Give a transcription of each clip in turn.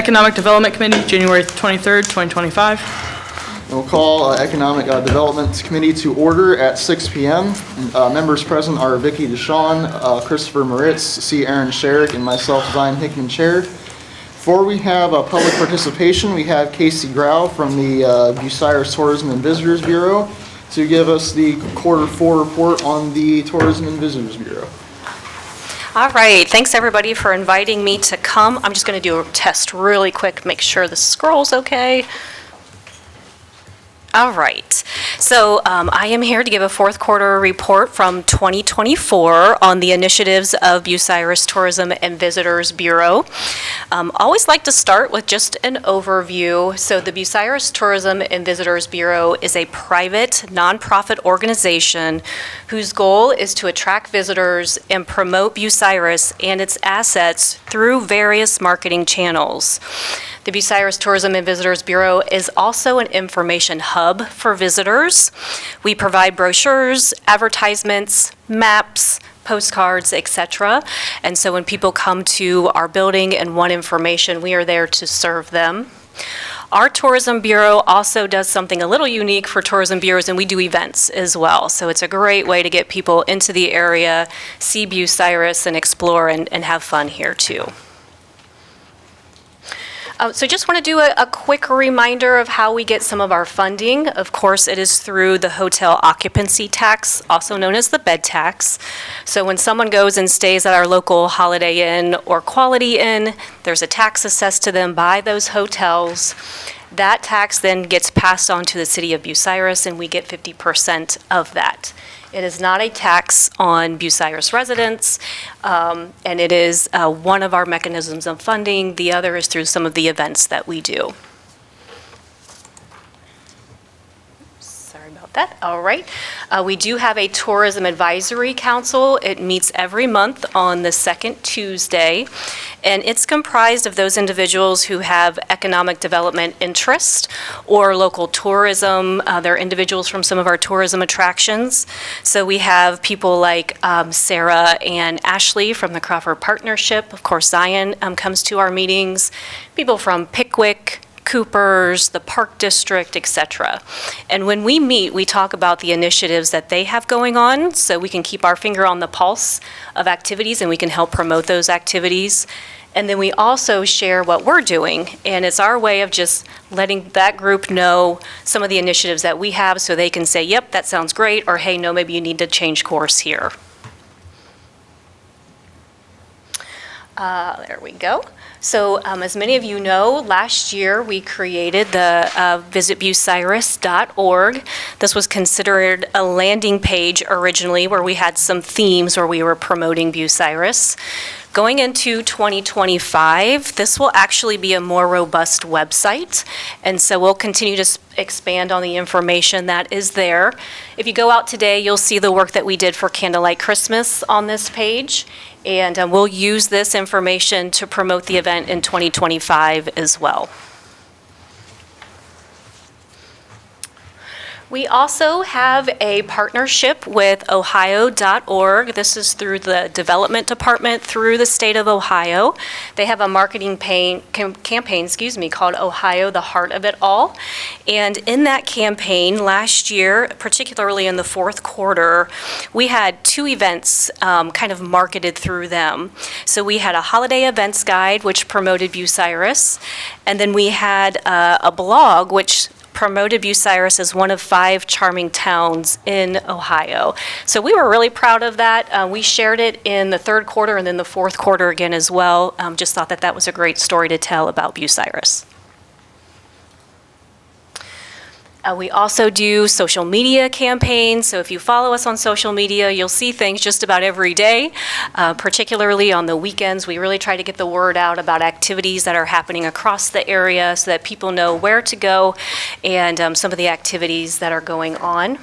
Economic Development Committee, January 23rd, 2025. And we'll call Economic Development Committee to order at 6 p.m. Members present are Vicki Dishon, Christopher Moritz, C. Aaron Sherrick, and myself, Zion Hickman, Chair. Before we have public participation, we have Casie Grau from the Bucyrus Tourism and Visitors Bureau to give us the Q4 report on the Tourism and Visitors Bureau. All right, thanks everybody for inviting me to come. I'm just going to do a test really quick, make sure the scroll's okay. All right, so I am here to give a Q4 report from 2024 on the initiatives of Bucyrus Tourism and Visitors Bureau. Always like to start with just an overview. So the Bucyrus Tourism and Visitors Bureau is a private, nonprofit organization whose goal is to attract visitors and promote Bucyrus and its assets through various marketing channels. The Bucyrus Tourism and Visitors Bureau is also an information hub for visitors. We provide brochures, advertisements, maps, postcards, etc. And so when people come to our building and want information, we are there to serve them. Our tourism bureau also does something a little unique for tourism bureaus, and we do events as well. So it's a great way to get people into the area, see Bucyrus, and explore and have fun here too. So just want to do a quick reminder of how we get some of our funding. Of course, it is through the hotel occupancy tax, also known as the bed tax. So when someone goes and stays at our local Holiday Inn or Quality Inn, there's a tax assessed to them by those hotels. That tax then gets passed on to the city of Bucyrus, and we get 50% of that. It is not a tax on Bucyrus residents, and it is one of our mechanisms of funding. The other is through some of the events that we do. Sorry about that. All right. We do have a Tourism Advisory Council. It meets every month on the second Tuesday, and it's comprised of those individuals who have economic development interest or local tourism. They're individuals from some of our tourism attractions. So we have people like Sarah and Ashley from the Crawford Partnership. Of course, Zion comes to our meetings. People from Pickwick, Coopers, the Park District, etc. And when we meet, we talk about the initiatives that they have going on so we can keep our finger on the pulse of activities and we can help promote those activities. And then we also share what we're doing, and it's our way of just letting that group know some of the initiatives that we have so they can say, yep, that sounds great, or hey, no, maybe you need to change course here. There we go. So as many of you know, last year we created the visitbucyrus.org. This was considered a landing page originally where we had some themes where we were promoting Bucyrus. Going into 2025, this will actually be a more robust website, and so we'll continue to expand on the information that is there. If you go out today, you'll see the work that we did for Candlelight Christmas on this page, and we'll use this information to promote the event in 2025 as well. We also have a partnership with Ohio.org. This is through the development department through the state of Ohio. They have a marketing campaign called Ohio, the Heart of It All. And in that campaign last year, particularly in the Q4, we had two events kind of marketed through them. So we had a holiday events guide, which promoted Bucyrus. And then we had a blog, which promoted Bucyrus as one of 5 charming towns in Ohio. So we were really proud of that. We shared it in the Q3 and then the Q4 again as well. Just thought that that was a great story to tell about Bucyrus. We also do social media campaigns, so if you follow us on social media, you'll see things just about every day, particularly on the weekends. We really try to get the word out about activities that are happening across the area so that people know where to go and some of the activities that are going on.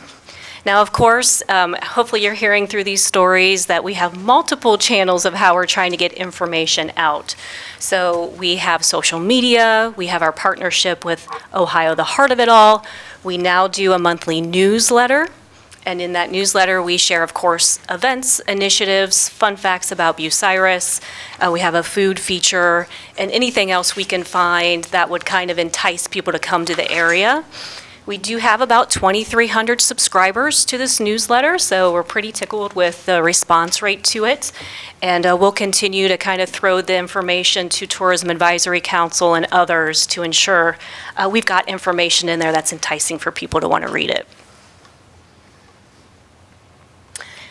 Now, of course, hopefully you're hearing through these stories that we have multiple channels of how we're trying to get information out. So we have social media, we have our partnership with Ohio, the Heart of It All. We now do a monthly newsletter, And in that newsletter, we share, of course, events, initiatives, fun facts about Bucyrus. We have a food feature and anything else we can find that would kind of entice people to come to the area. We do have about 2,300 subscribers to this newsletter, so we're pretty tickled with the response rate to it. And we'll continue to kind of throw the information to Tourism Advisory Council and others to ensure we've got information in there that's enticing for people to want to read it.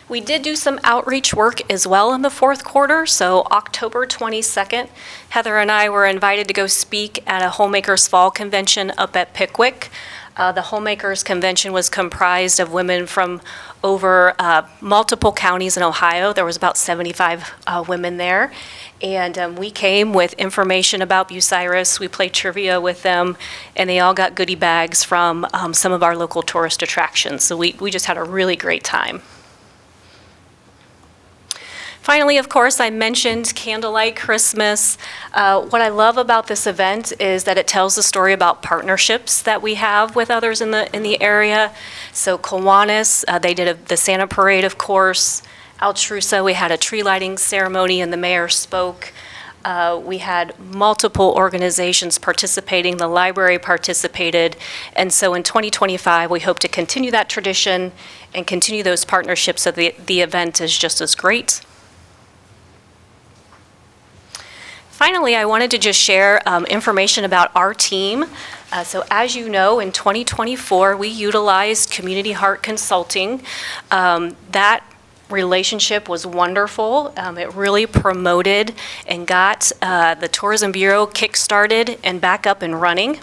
We did do some outreach work as well in the fourth quarter. So October 22nd, Heather and I were invited to go speak at a Homemakers Fall Convention up at Pickwick. The Homemakers Convention was comprised of women from over multiple counties in Ohio. There was about 75 women there. And we came with information about Bucyrus. We played trivia with them, and they all got goodie bags from some of our local tourist attractions. So we just had a really great time. Finally, of course, I mentioned Candlelight Christmas. What I love about this event is that it tells the story about partnerships that we have with others in the area. So Kiwanis, they did the Santa Parade, of course. Altrusa, we had a tree lighting ceremony and the mayor spoke. We had multiple organizations participating. The library participated. And so in 2025, we hope to continue that tradition and continue those partnerships so the event is just as great. Finally, I wanted to just share information about our team. So as you know, in 2024, we utilized Community Heart Consulting. That relationship was wonderful. It really promoted and got the Tourism Bureau kick-started and back up and running.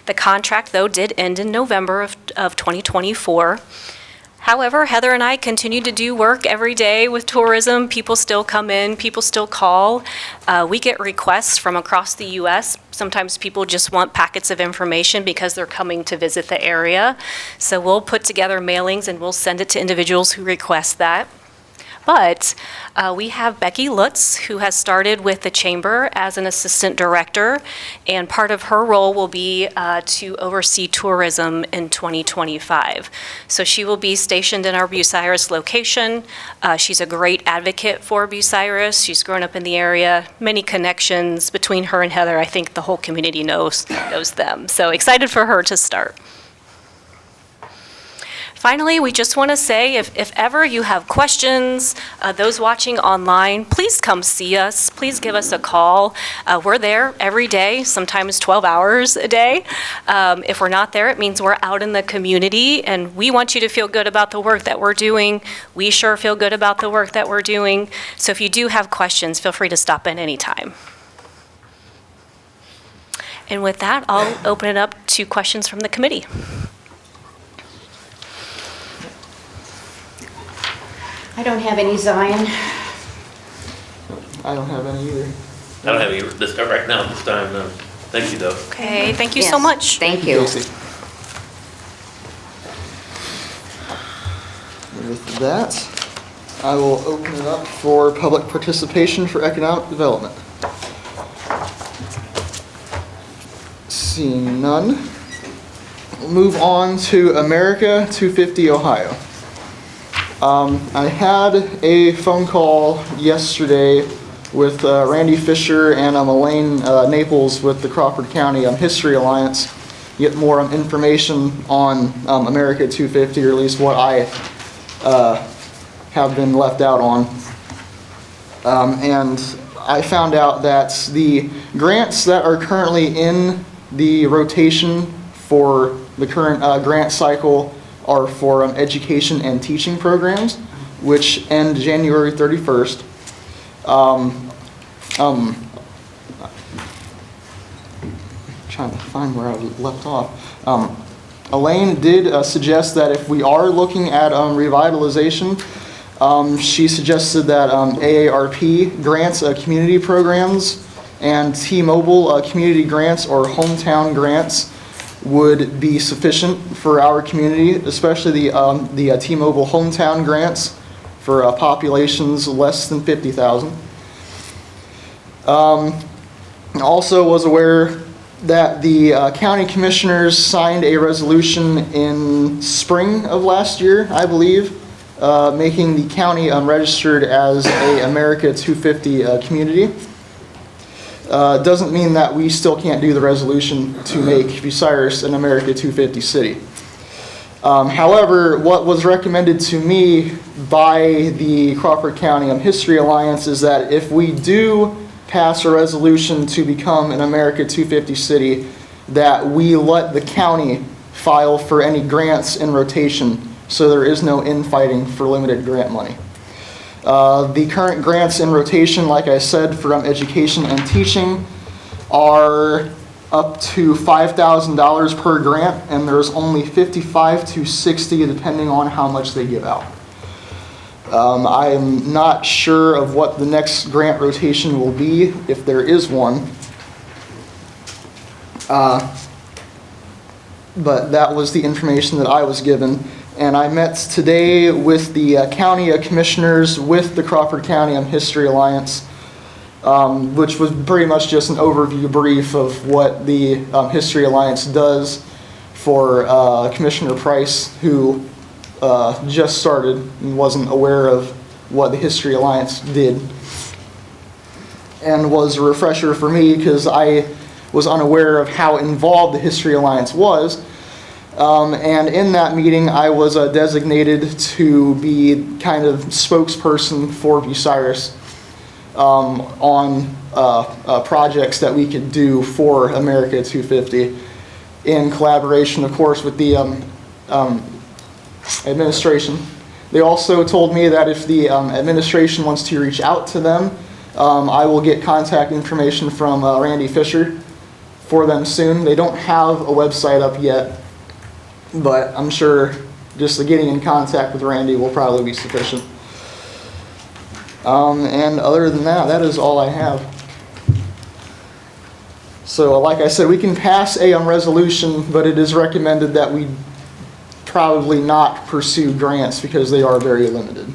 The contract, though, did end in November of 2024. However, Heather and I continue to do work every day with tourism. People still come in, people still call. We get requests from across the U.S. Sometimes people just want packets of information because they're coming to visit the area. So we'll put together mailings and we'll send it to individuals who request that. But we have Becky Lutz, who has started with the Chamber as an assistant director, and part of her role will be to oversee tourism in 2025. So she will be stationed in our Bucyrus location. She's a great advocate for Bucyrus. She's grown up in the area, many connections between her and Heather. I think the whole community knows them. So excited for her to start. Finally, we just want to say, if ever you have questions, those watching online, please come see us. Please give us a call. We're there every day, sometimes 12 hours a day. If we're not there, it means we're out in the community, and we want you to feel good about the work that we're doing. We sure feel good about the work that we're doing. So if you do have questions, feel free to stop in anytime. And with that, I'll open it up to questions from the committee. I don't have any, Zion. I don't have any either. I don't have any this right now, this time, no. Thank you, though. Okay, thank you so Yes, much. Thank you. Casie. With that, I will open it up for public participation for economic development. Seeing none, we'll move on to America 250 Ohio. I had a phone call yesterday with Randy Fisher and Elaine Naples with the Crawford County History Alliance, get more information on America 250, or at least what I have been left out on. And I found out that the grants that are currently in the rotation for the current grant cycle are for education and teaching programs, which end January 31st. Trying to find where I left off. Elaine did suggest that if we are looking at revitalization, she suggested that AARP grants, community programs, and T-Mobile community grants or hometown grants would be sufficient for our community, especially the T-Mobile hometown grants for populations less than 50,000. Also was aware that the county commissioners signed a resolution in spring of last year, I believe, making the county registered as a America 250 community. Doesn't mean that we still can't do the resolution to make Bucyrus an America 250 city. However, what was recommended to me by the Crawford County History Alliance is that if we do pass a resolution to become an America 250 city, that we let the county file for any grants in rotation, so there is no infighting for limited grant money. The current grants in rotation, like I said, for education and teaching are up to $5,000 per grant, and there's only 55 to 60 depending on how much they give out. I am not sure of what the next grant rotation will be, if there is one. But that was the information that I was given. And I met today with the county commissioners with the Crawford County History Alliance, which was pretty much just an overview brief of what the History Alliance does for Commissioner Price, who just started and wasn't aware of what the History Alliance did, and was a refresher for me because I was unaware of how involved the History Alliance was. And in that meeting, I was designated to be kind of spokesperson for Bucyrus on projects that we could do for America 250 in collaboration, of course, with the administration. They also told me that if the administration wants to reach out to them, I will get contact information from Randy Fisher for them soon. They don't have a website up yet, but I'm sure just getting in contact with Randy will probably be sufficient. And other than that, that is all I have. So like I said, we can pass a resolution, but it is recommended that we probably not pursue grants because they are very limited.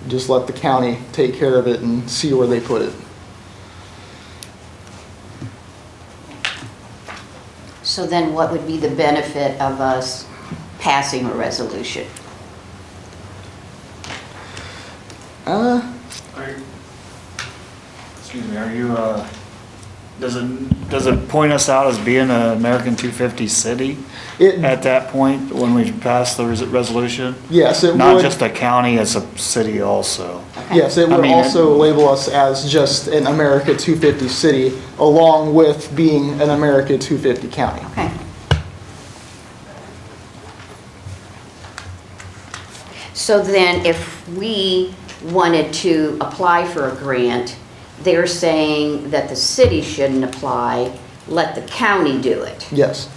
Just let the county take care of it and see where they put it. So then what would be the benefit of us passing a resolution? Excuse me, are you, does it point us out as being an American 250 city at that point when we pass the resolution? Yes, it would. Not just a county, it's a city also. Yes, it would also label us as just an America 250 city, along with being an America 250 county. Okay. So then if we wanted to apply for a grant, they're saying that the city shouldn't apply, let the county do it. Yes.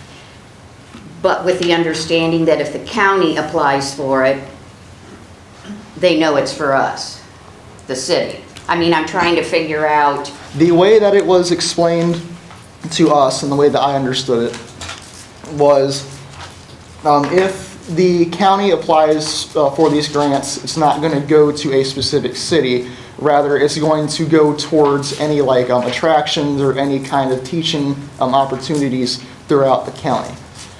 But with the understanding that if the county applies for it, they know it's for us, the city. I mean, I'm trying to figure out. The way that it was explained to us and the way that I understood it was if the county applies for these grants, it's not going to go to a specific city. Rather, it's going to go towards any attractions or any kind of teaching opportunities throughout the county.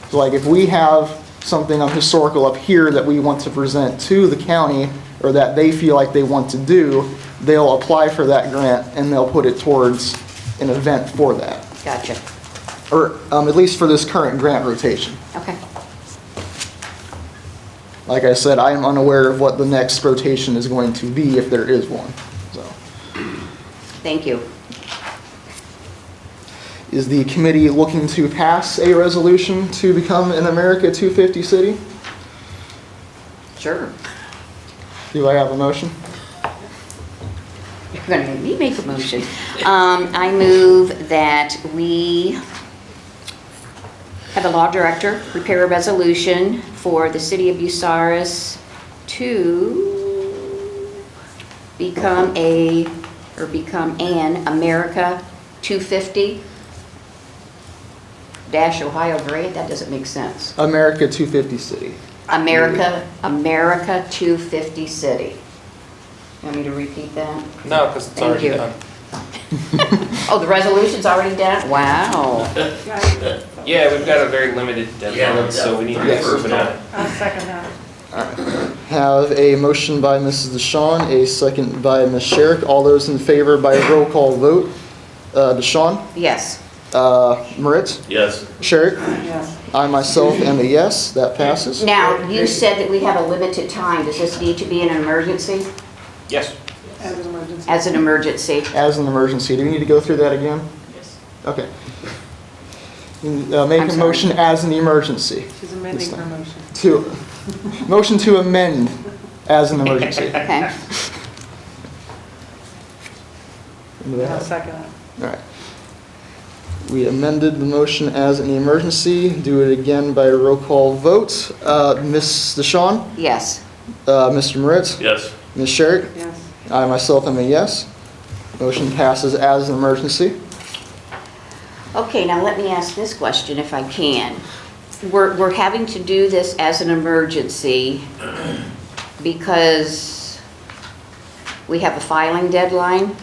So like if we have something historical up here that we want to present to the county or that they feel like they want to do, they'll apply for that grant and they'll put it towards an event for that. Gotcha. Or at least for this current grant rotation. Okay. Like I said, I am unaware of what the next rotation is going to be if there is one. So, Thank you. is the committee looking to pass a resolution to become an America 250 city? Sure. Do I have a motion? You're going to make me make a motion. I move that we have the law director prepare a resolution for the city of Bucyrus to become an America 250 Ohio grant. That doesn't make sense. America 250 city. America 250 city. You want me to repeat that? No, because it's Thank already you. done. Oh, the resolution's already done? Wow. Yeah, we've got a very limited deadline, so we need to Yes. approve it on it. I'll second that. Have a motion by Mrs. Dishon, a second by Ms. Sherrick. All those in favor by roll call vote. Dishon, Yes. Moritz, Yes. Sherrick. Yes. I myself am a yes, that passes. Now, you said that we have a limited time. Does this need to be an emergency? Yes. As an emergency. As an emergency? As an emergency, do we need to go through that again? Yes. Okay. Make I'm a sorry. motion as an emergency. She's amending her motion. Motion to amend as an emergency. Okay. I'll second it. All right. We amended the motion as an emergency. Do it again by roll call vote. Ms. Dishon, Yes. Mr. Moritz, Yes. Ms. Sherrick. Yes. I myself am a yes. Motion passes as an emergency. Okay, now let me ask this question if I can. We're having to do this as an emergency because we have a filing deadline?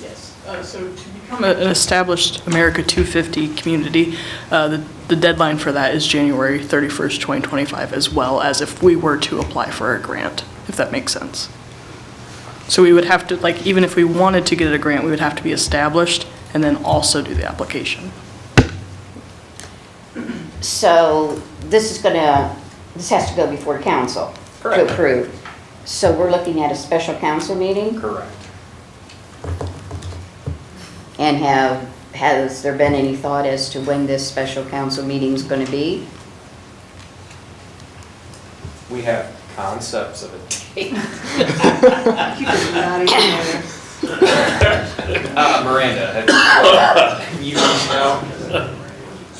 Yes. So to become an established America 250 community, the deadline for that is January 31st, 2025, as well as if we were to apply for a grant, if that makes sense. So we would have to, like, even if we wanted to get a grant, we would have to be established and then also do the application. So this has to go before council to Correct. approve. So we're looking at a special council meeting? Correct. And has there been any thought as to when this special council meeting is going to be? We have concepts of a date. Keep it naughty together. Miranda, have you reached out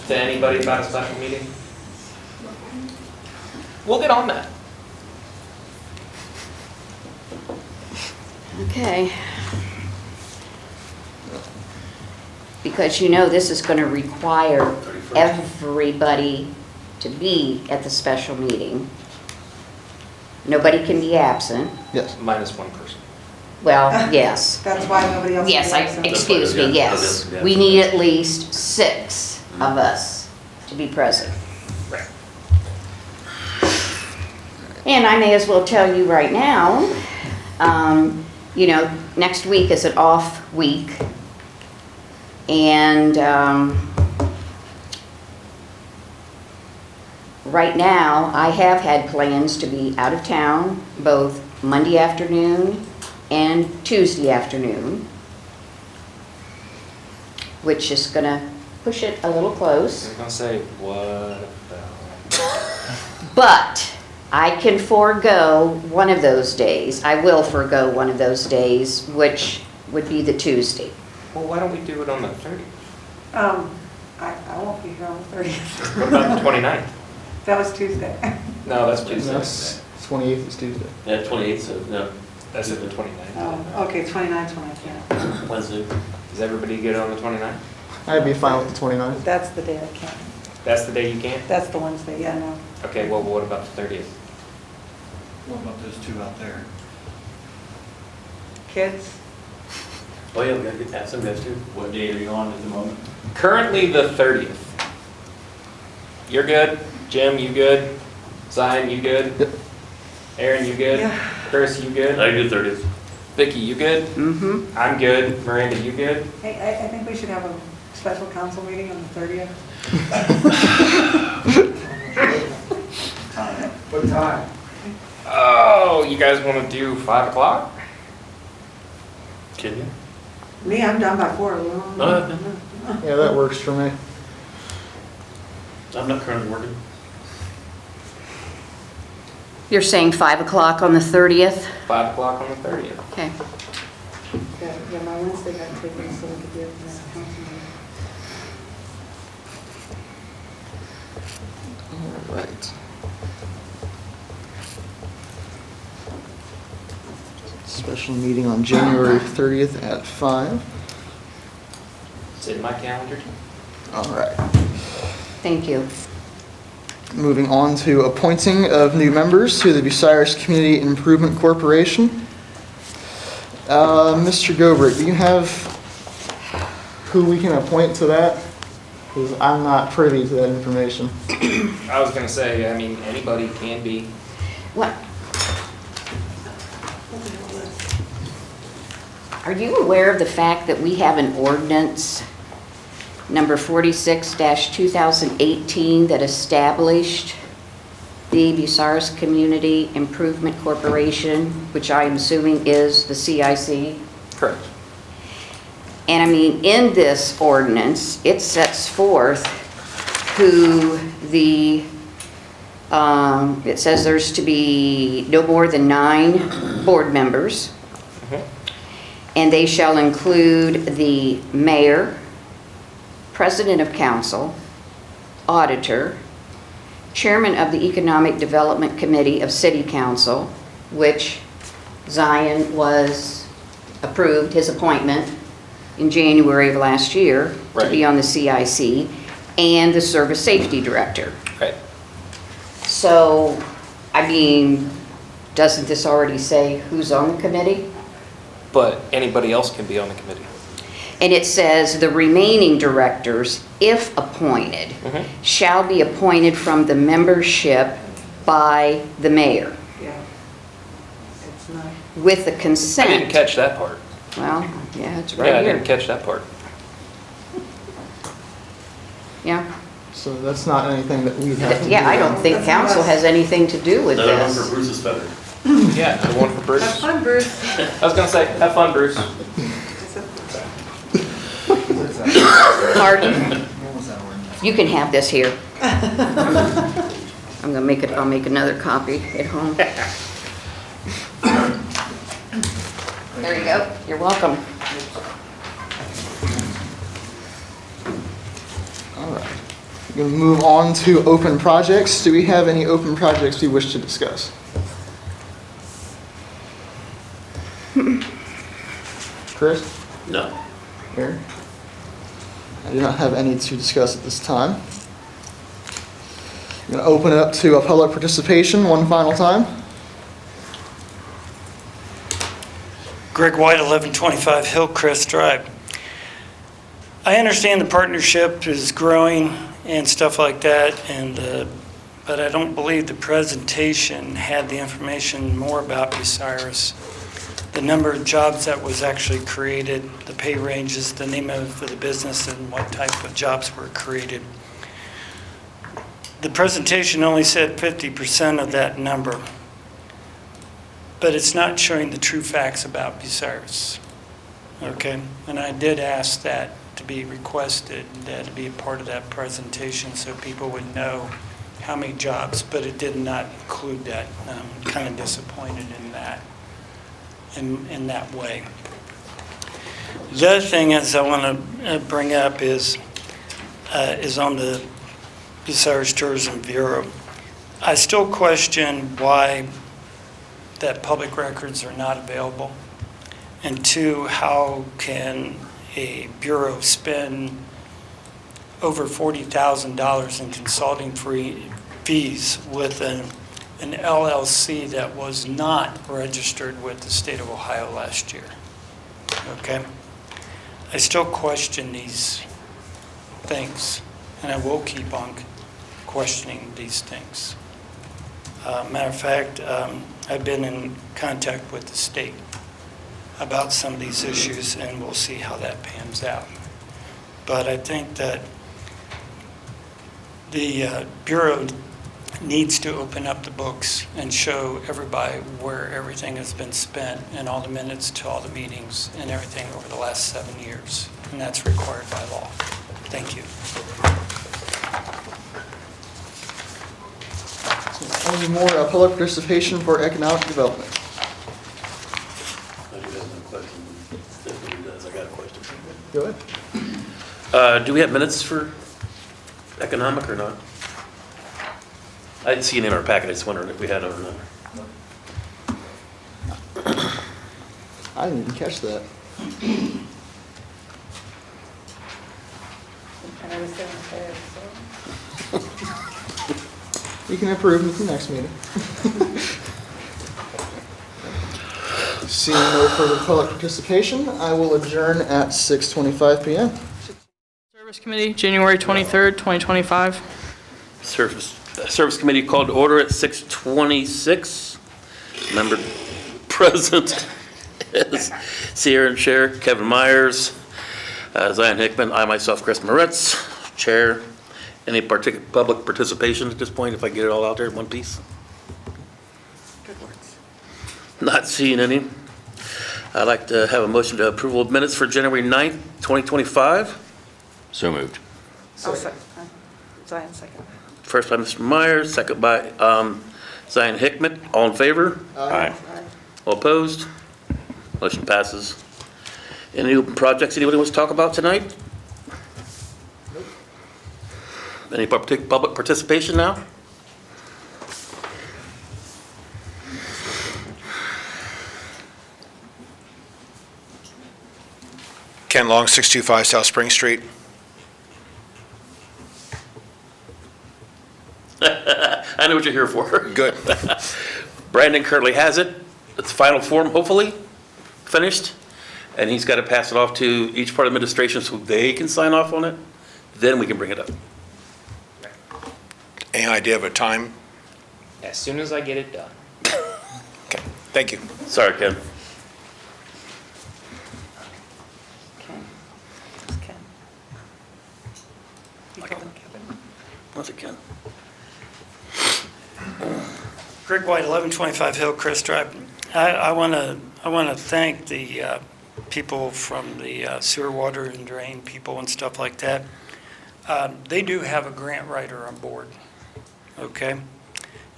to anybody about a special meeting? We'll get on that. Okay. Because you know this is going to require everybody to be at the special meeting. Nobody can be absent. Yes. Minus one person. Well, yes. That's why nobody else. Yes, excuse me, yes. Yeah. We need at least 6 of us to be present. Right. And I may as well tell you right now, next week is an off week. And right now, I have had plans to be out of town both Monday afternoon and Tuesday afternoon, which is gonna push it a little I close. was gonna say, what about? But I can forego one of those days. I will forego one of those days, which would be the Tuesday. Well, why don't we do it on the 30th? I won't be here on the 30th. What about the 29th? That was Tuesday. No, that's Tuesday. That's 28th is Tuesday. Yeah, 28th, so, no, That's at the 29th. Oh, okay, 29th when I can't. Wednesday. Is everybody good on the 29th? I'd be fine with the 29th. That's the day I can't. That's the day you can't? That's the Wednesday, yeah, no. Okay, well, what about the 30th? What about those two out there? Kids? Oh, yeah, we gotta get that, some guys too. What date are you on at the moment? Currently the 30th. You're good? Jim, you good? Zion, you good? Yep. Aaron, you good? Yeah. Chris, you good? I do 30th. Vicki, you good? Mm-hmm. I'm good. Miranda, you good? Hey, I think we should have a special council meeting on the 30th. What time? Oh, you guys want to do 5 o'clock? Can you? Me, I'm done by 4. Yeah, that works for me. I'm not currently working. You're saying 5 o'clock on the 30th? 5 o'clock on the 30th. Okay. Yeah, my Wednesday got taken, so we could do it in the council meeting. All right. Special meeting on January 30th at 5. It's in my calendar. All right. Thank you. Moving on to appointing of new members to the Bucyrus Community Improvement Corporation. Mr. Gobrick, do you have who we can appoint to that? Because I'm not privy to that information. I was gonna say, I mean, anybody can be. What? Are you aware of the fact that we have an ordinance, number 46-2018, that established the Bucyrus Community Improvement Corporation, which I am assuming is the CIC? Correct. And I mean, in this ordinance, it sets forth who the, it says there's to be no more than 9 board members. And they shall include the mayor, president of council, auditor, chairman of the Economic Development Committee of City Council, which Zion was approved, his appointment in January of last year to be Right. on the CIC, and the service safety director. Right. So, I mean, doesn't this already say who's on the committee? But anybody else can be on the committee. And it says the remaining directors, if appointed, shall be appointed from the membership by the mayor Yeah. It's not, with the I consent. didn't catch that part. Well, yeah, it's Yeah, I right didn't here. catch that part. Yeah. So that's not anything that we have to do. Yeah, I don't think council has anything to do with Another one for this. Bruce's feather. Yeah, the one for have Bruce. fun, Bruce. I was gonna say, have fun, Bruce. Pardon? You can have this here. I'm gonna make it, I'll make another copy at home. There you go. You're welcome. All right. We're going to move on to open projects. Do we have any open projects we wish to discuss? Chris? No. Aaron? I do not have any to discuss at this time. I'm going to open it up to a public participation one final time. Greg White, 1125 Hillcrest Drive. I understand the partnership is growing and stuff like that, but I don't believe the presentation had the information more about Bucyrus. The number of jobs that was actually created, the pay ranges, the name of the business, and what type of jobs were created. The presentation only said 50% of that number, but it's not showing the true facts about Bucyrus. Okay? And I did ask that to be requested, that to be a part of that presentation so people would know how many jobs, but it did not include that. I'm kind of disappointed in that, in that way. The other thing is I want to bring up is on the Bucyrus Tourism Bureau. I still question why that public records are not available. And 2, how can a bureau spend over $40,000 in consulting fees with an LLC that was not registered with the state of Ohio last year? Okay? I still question these things, and I will keep on questioning these things. Matter of fact, I've been in contact with the state about some of these issues, and we'll see how that pans out. But I think that the Bureau needs to open up the books and show everybody where everything has been spent and all the minutes to all the meetings and everything over the last 7 years. And that's required by law. Thank you. Any more public participation for economic development? I do have no question. If he does, I got a question. Go ahead. Do we have minutes for economic or not? I didn't see any in our packet, I was wondering if we had them or not. I didn't even catch that. and I was downstairs, so. You can approve at the next meeting. Seeing no further public participation, I will adjourn at 6:25 PM. Service Committee, January 23rd, 2025. Service Committee called to order at 6:26. Member present is Sierra and Chair Kevin Myers, Zion Hickman, I myself, Chris Moritz, Chair. Any public participation at this point, if I get it all out there in one piece? Not seeing any. I'd like to have a motion to approval of minutes for January 9th, 2025. So moved. Zion second. First by Mr. Myers, second by Zion Hickman. All in favor? Aye. All opposed? Motion passes. Any open projects anybody wants to talk about tonight? Any public participation now? Ken Long, 625 South Spring Street. I know what you're here for. Good. Brandon currently has it. It's final form, hopefully, finished. And he's got to pass it off to each part of administration so they can sign off on it. Then we can bring it up. Any idea of a time? As soon as I get it done. Okay, thank you. Sorry, Ken. Ken. It's Ken. You call him Kevin? What's it, Ken? Greg White, 1125 Hillcrest Drive. I want to thank the people from the sewer, water, and drain people and stuff like that. They do have a grant writer on board, okay?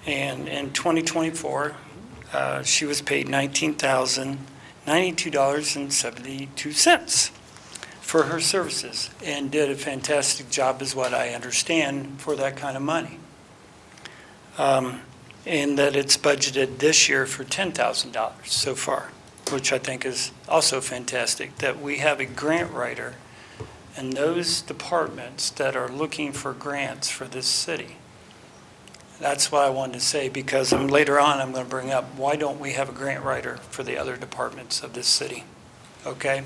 And in 2024, she was paid $19,092.72 for her services and did a fantastic job, is what I understand, for that kind of money. And that it's budgeted this year for $10,000 so far, which I think is also fantastic, that we have a grant writer in those departments that are looking for grants for this city. That's what I wanted to say, because later on I'm going to bring up, why don't we have a grant writer for the other departments of this city? Okay?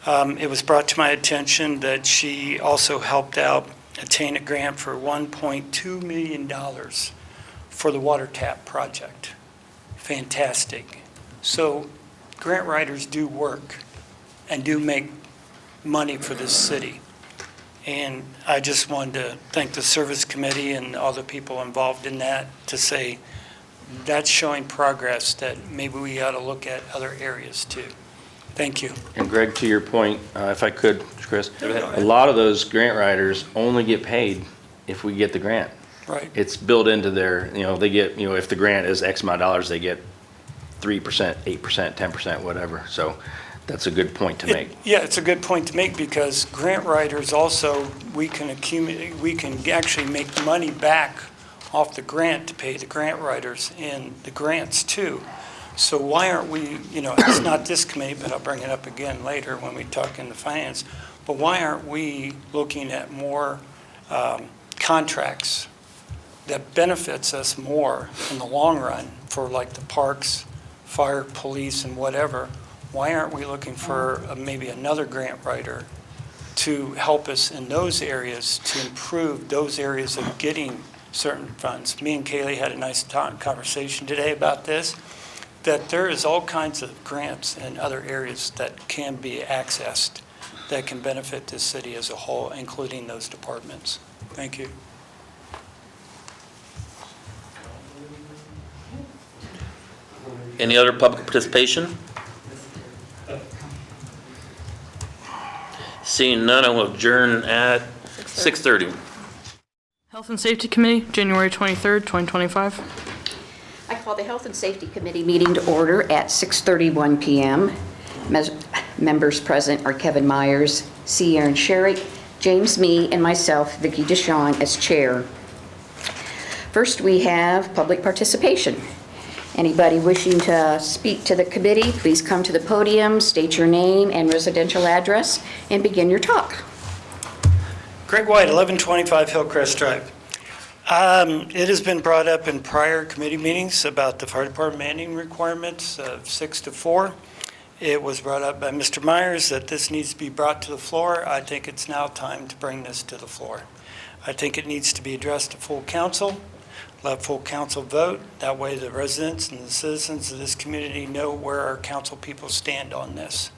It was brought to my attention that she also helped out attain a grant for $1.2 million for the water tap project. Fantastic. So grant writers do work and do make money for this city. And I just wanted to thank the service committee and all the people involved in that to say that's showing progress, that maybe we ought to look at other areas too. Thank you. And Greg, to your point, if I could, Chris, a lot of those grant writers only get paid if we get the grant. Right. It's built into their, they get, if the grant is X amount of dollars, they get 3%, 8%, 10%, whatever. So that's a good point to make. Yeah, it's a good point to make, because grant writers also, we can actually make money back off the grant to pay the grant writers in the grants too. So why aren't we, it's not this committee, but I'll bring it up again later when we talk in the finance, but why aren't we looking at more contracts that benefits us more in the long run for like the parks, fire, police, and whatever? Why aren't we looking for maybe another grant writer to help us in those areas, to improve those areas of getting certain funds? Me and Kaylee had a nice conversation today about this, that there is all kinds of grants in other areas that can be accessed that can benefit this city as a whole, including those departments. Thank you. Any other public participation? Seeing none, I will adjourn at 6:30. Health and Safety Committee, January 23rd, 2025. I call the Health and Safety Committee meeting to order at 6:31 PM. Members present are Kevin Myers, C. Aaron Sherrick, James Me, and myself, Vicki Dishon, as chair. First, we have public participation. Anybody wishing to speak to the committee, please come to the podium, state your name and residential address, and begin your talk. Greg White, 1125 Hillcrest Drive. It has been brought up in prior committee meetings about the fire department manning requirements of 6 to 4. It was brought up by Mr. Myers that this needs to be brought to the floor. I think it's now time to bring this to the floor. I think it needs to be addressed to full council. Let full council vote. That way the residents and the citizens of this community know where our council people stand on this.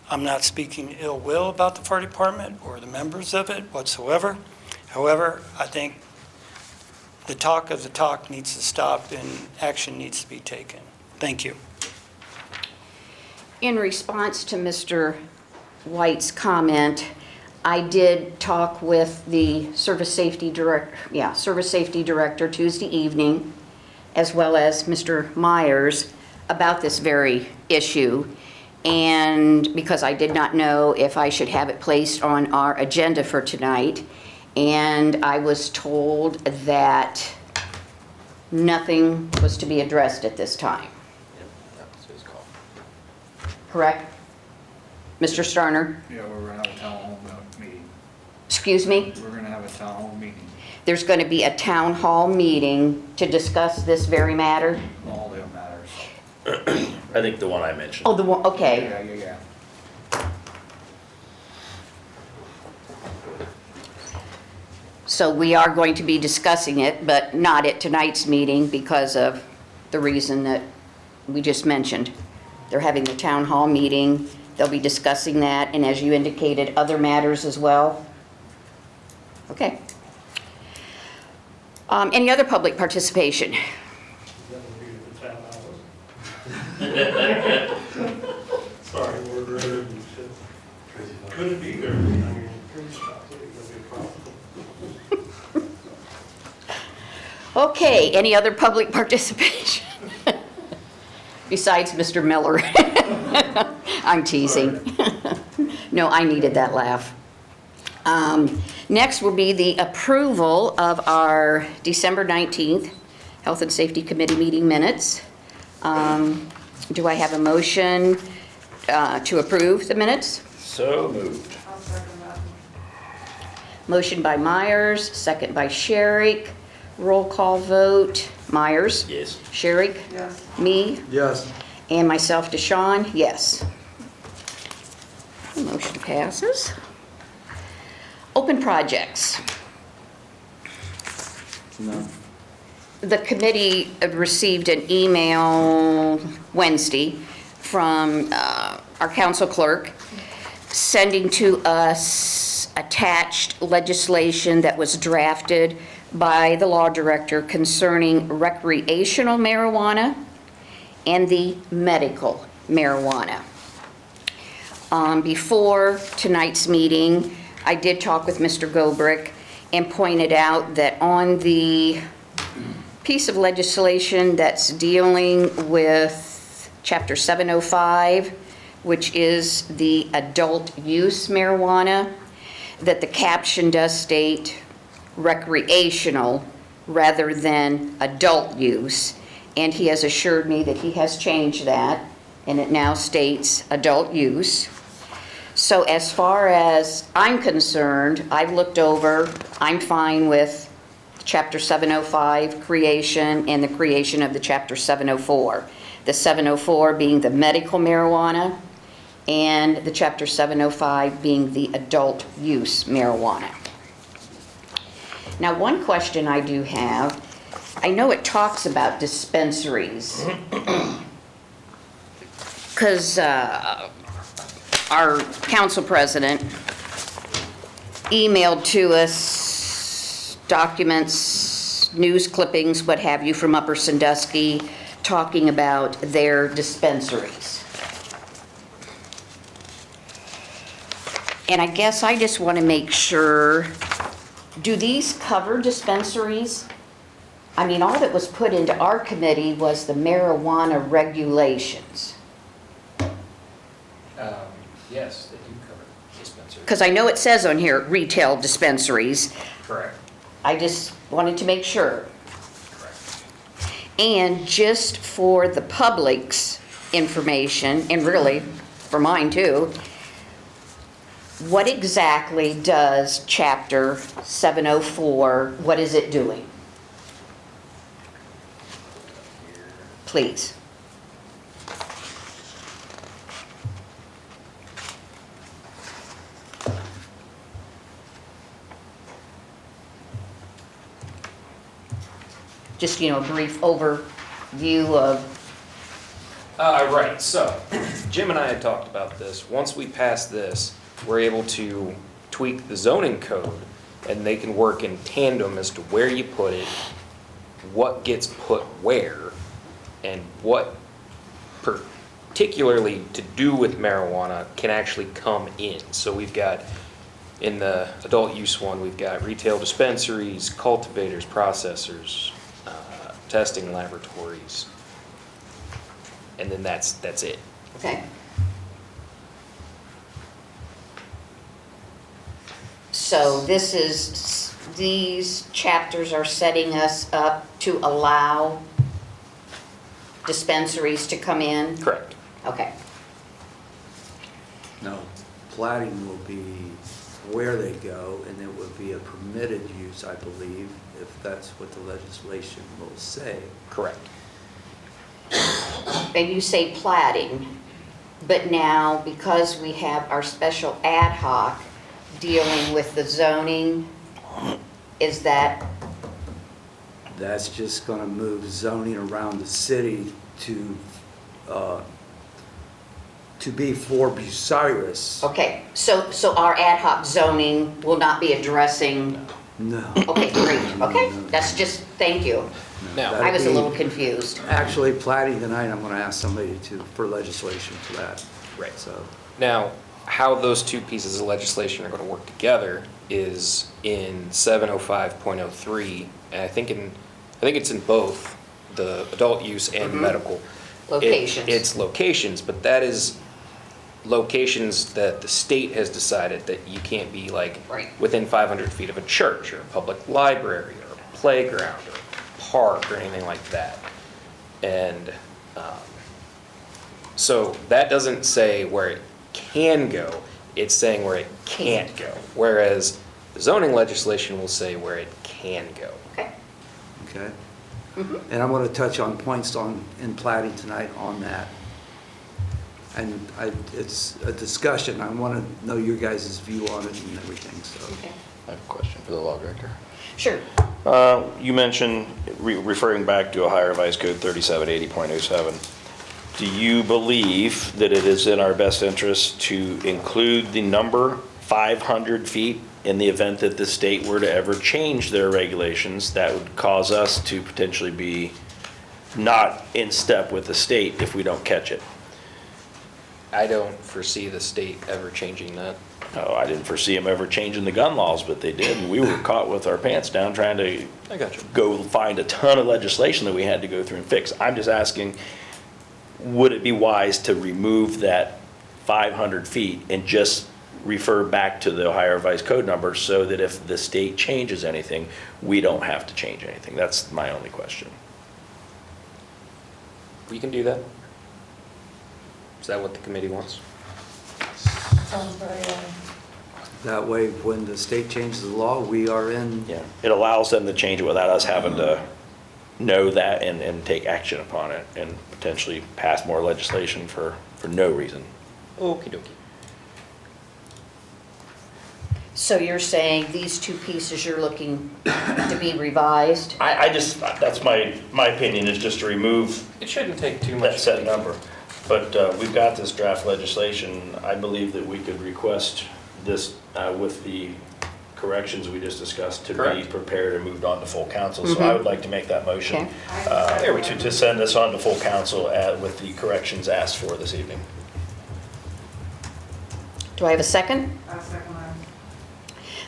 I'm not speaking ill will about the fire department or the members of it whatsoever. However, I think the talk of the talk needs to stop and action needs to be taken. Thank you. In response to Mr. White's comment, I did talk with the Service Safety Director Tuesday evening, as well as Mr. Myers, about this very issue. And because I did not know if I should have it placed on our agenda for tonight, and I was told that nothing was to be addressed at this time. That's his call. Correct? Mr. Starner? Yeah, we're gonna have a town hall meeting. Excuse me? We're gonna have a town hall meeting, There's going to be a town hall meeting to discuss this very matter? all that matters. I think the one I mentioned. Oh, the one, okay. Yeah. So we are going to be discussing it, but not at tonight's meeting because of the reason that we just mentioned. They're having the town hall meeting, they'll be discussing that, and as you indicated, other matters as well? Okay. Any other public participation? Sorry, we're couldn't be there. I mean, Okay, any other public participation? Besides Mr. Miller. I'm teasing. No, I needed that laugh. Next will be the approval of our December 19th Health and Safety Committee meeting minutes. Do I have a motion to approve the minutes? So moved. I'll second that. Motion by Myers, second by Sherrick. Roll call vote. Myers? Yes. Sherrick? Yes. Me? Yes. And myself, Dishon? Yes. Motion passes. Open projects. No. The committee received an email Wednesday from our council clerk sending to us attached legislation that was drafted by the law director concerning recreational marijuana and the medical marijuana. Before tonight's meeting, I did talk with Mr. Gobrick and pointed out that on the piece of legislation that's dealing with Chapter 705, which is the adult use marijuana, that the caption does state recreational rather than adult use. And he has assured me that he has changed that, and it now states adult use. So as far as I'm concerned, I've looked over, I'm fine with Chapter 705 creation and the creation of the Chapter 704. The 704 being the medical marijuana and the Chapter 705 being the adult use marijuana. Now, one question I do have, I know it talks about dispensaries, because our council president emailed to us documents, news clippings, what have you, from Upper Sandusky, talking about their dispensaries. And I guess I just want to make sure, do these cover dispensaries? I mean, all that was put into our committee was the marijuana regulations. Yes, they do cover dispensaries. Because I know it says on here, retail dispensaries. Correct. I just wanted to make sure. Correct. And just for the public's information, and really for mine too, what exactly does Chapter 704, what is it doing? please. Just, a brief overview of, Right, so Jim and I had talked about this. Once we pass this, we're able to tweak the zoning code and they can work in tandem as to where you put it, what gets put where, and what particularly to do with marijuana can actually come in. So we've got, in the adult use one, we've got retail dispensaries, cultivators, processors, testing laboratories, and then that's it. okay. So these chapters are setting us up to allow dispensaries to come in? Correct. Okay, No, platting will be where they go, and it would be a permitted use, I believe, if that's what the legislation will say. Correct. and you say plating, but now, because we have our special ad hoc dealing with the zoning, is that, That's just gonna move zoning around the city to be for Bucyrus. okay, so our ad hoc zoning will not be addressing, No. okay, great, okay, that's just, thank you. Now, I was a little confused. Actually, platting tonight, I'm gonna ask somebody for legislation for that. Right. So, Now, how those two pieces of legislation are going to work together is in 705.03, and I think it's in both the adult use and medical. Locations. It's locations, but that is locations that the state has decided that you can't be like Right. within 500 feet of a church or a public library or a playground or a park or anything like that. And so that doesn't say where it can go, it's saying where it can't go. Whereas the zoning legislation will say where it can go. Okay, okay? And I'm gonna touch on points in platting tonight on that. And it's a discussion, I wanna know your guys' view on it and everything, so. okay, I have a question for the law director. sure. You mentioned, referring back to Ohio Revised Code 3780.07, do you believe that it is in our best interest to include the number 500 feet in the event that the state were to ever change their regulations? That would cause us to potentially be not in step with the state if we don't catch it. I don't foresee the state ever changing that. Oh, I didn't foresee them ever changing the gun laws, but they did, and we were caught with our pants down trying to I got you. go find a ton of legislation that we had to go through and fix. I'm just asking, would it be wise to remove that 500 feet and just refer back to the Ohio Revised Code number so that if the state changes anything, we don't have to change anything? That's my only question. We can do that. Is that what the committee wants? That way, when the state changes the law, we are in. Yeah, it allows them to change it without us having to know that and take action upon it and potentially pass more legislation for no reason. Okey dokey. So you're saying these two pieces you're looking to be revised? I just, that's my opinion, is just to remove It shouldn't take too that much. set number. But we've got this draft legislation. I believe that we could request this with the corrections we just discussed to be Correct. prepared and moved on to full council. So I would like to make that motion to send this on to full council with the corrections asked for this evening. Do I have a second? I'll second that.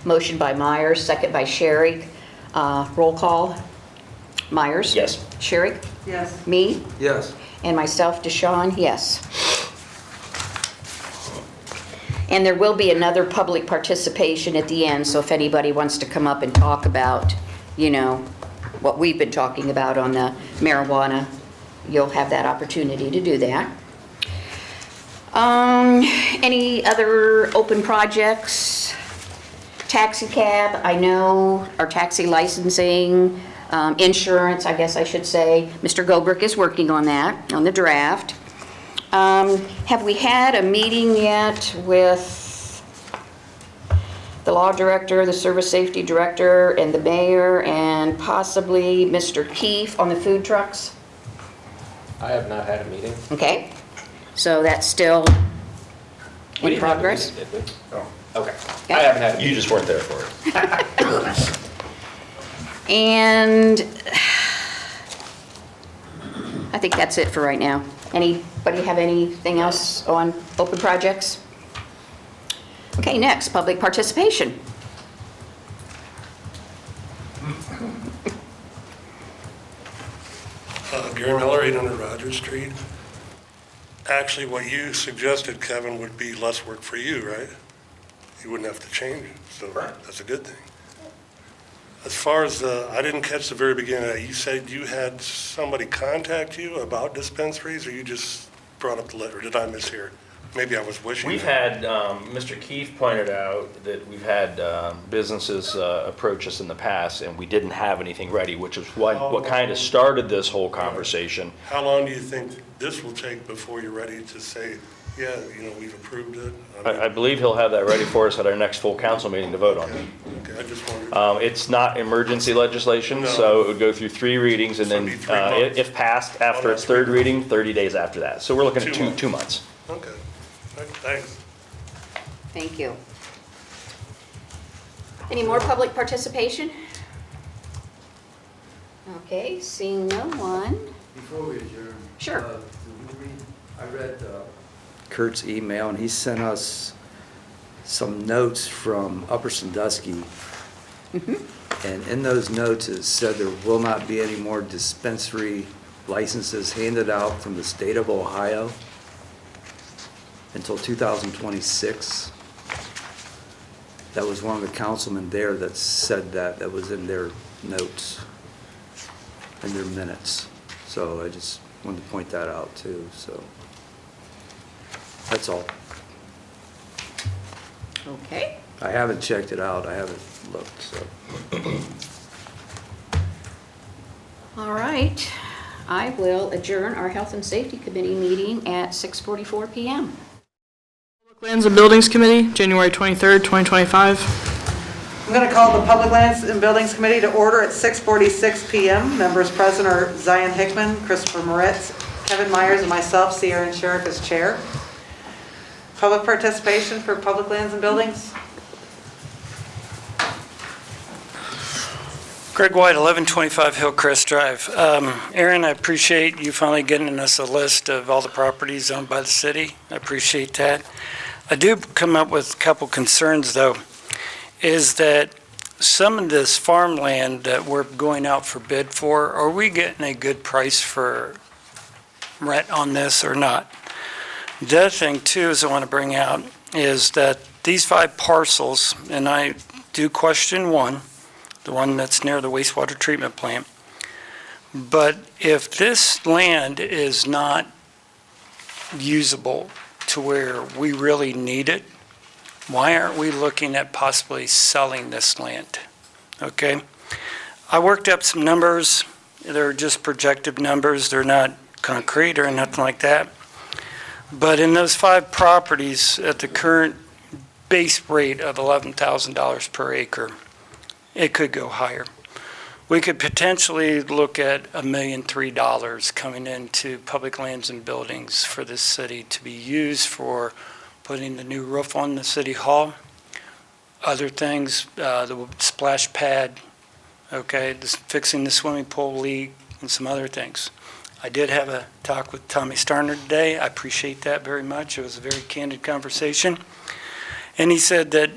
Motion by Myers, second by Sherrick. Roll call. Myers? Yes. Sherrick? Yes. Me? Yes. And myself, Dishon, yes. And there will be another public participation at the end, so if anybody wants to come up and talk about, what we've been talking about on the marijuana, you'll have that opportunity to do that. Any other open projects? Taxi cab, I know our taxi licensing, insurance, I guess I should say. Mr. Gobrick is working on that, on the draft. Have we had a meeting yet with the law director, the service safety director, and the mayor, and possibly Mr. Keefe on the food trucks? I have not had a meeting. Okay, so that's still We in didn't have a progress? meeting, did we? Oh, okay. I haven't had a meeting. You just weren't there for it. And I think that's it for right now. Anybody have anything else on open projects? Okay, next, public participation. Gary Miller, 800 Rogers Street. Actually, what you suggested, Kevin, would be less work for you, right? You wouldn't have to change it, so that's a good thing. As far as I didn't catch the very beginning, you said you had somebody contact you about dispensaries, or you just brought up the letter? Did I mishear? Maybe I was wishing. We've had, Mr. Keefe pointed out that we've had businesses approach us in the past, and we didn't have anything ready, which is what kind of started this whole conversation. How long do you think this will take before you're ready to say, yeah, we've approved it? I believe he'll have that ready for us at our next full council meeting to vote on. Okay, I just wondered. It's not emergency legislation, No. so it would go through 3 readings, and So then it'd be 3 months. if passed after its 3rd reading, 30 days after that. So we're looking at 2 months. Okay, thanks. Thank you. Any more public participation? Okay, seeing no one. Before we adjourn. Sure. I read Kurt's email, and he sent us some notes from Upper Sandusky. And in those notes, it said there will not be any more dispensary licenses handed out from the state of Ohio until 2026. That was one of the councilmen there that said that. That was in their notes, in their minutes. So I just wanted to point that out too, so. That's all. Okay. I haven't checked it out. I haven't looked, so. All right. I will adjourn our Health and Safety Committee meeting at 6:44 PM. Public Lands and Buildings Committee, January 23rd, 2025. I'm going to call the Public Lands and Buildings Committee to order at 6:46 PM. Members present are Zion Hickman, Christopher Moritz, Kevin Myers, and myself, Sierra and Sheriff as chair. Public participation for Public Lands and Buildings. Greg White, 1125 Hillcrest Drive. Aaron, I appreciate you finally getting us a list of all the properties owned by the city. I appreciate that. I do come up with a couple concerns, though, is that some of this farmland that we're going out for bid for, are we getting a good price for rent on this or not? The other thing, too, is I want to bring out is that these 5 parcels, and I do question one, the one that's near the wastewater treatment plant. But if this land is not usable to where we really need it, why aren't we looking at possibly selling this land? Okay? I worked up some numbers. They're just projected numbers. They're not concrete or nothing like that. But in those 5 properties at the current base rate of $11,000 per acre, it could go higher. We could potentially look at $1.3 million coming into public lands and buildings for this city to be used for putting the new roof on the city hall, other things, the splash pad, okay, fixing the swimming pool leak, and some other things. I did have a talk with Tommy Starner today. I appreciate that very much. It was a very candid conversation. And he said that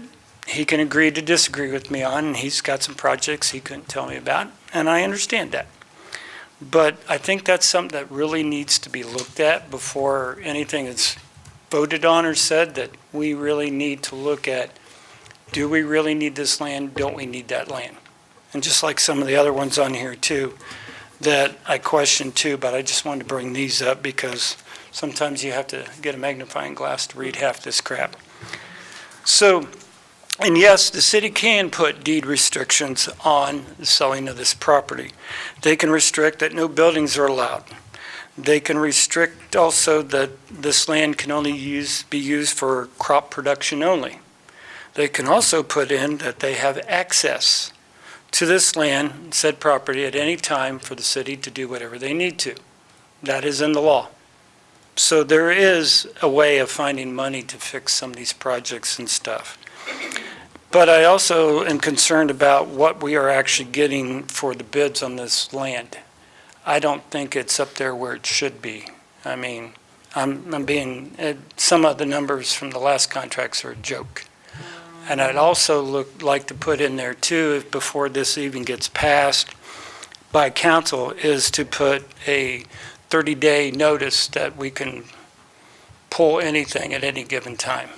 he can agree to disagree with me on, and he's got some projects he couldn't tell me about, and I understand that. But I think that's something that really needs to be looked at before anything is voted on or said, that we really need to look at, do we really need this land? Don't we need that land? And just like some of the other ones on here too, that I question too, but I just wanted to bring these up because sometimes you have to get a magnifying glass to read half this crap. So And yes, the city can put deed restrictions on the selling of this property. They can restrict that no buildings are allowed. They can restrict also that this land can only be used for crop production only. They can also put in that they have access to this land, said property, at any time for the city to do whatever they need to. That is in the law. So there is a way of finding money to fix some of these projects and stuff. But I also am concerned about what we are actually getting for the bids on this land. I don't think it's up there where it should be. I mean, some of the numbers from the last contracts are a joke. And I'd also like to put in there too, if before this even gets passed by council, is to put a 30-day notice that we can pull anything at any given time.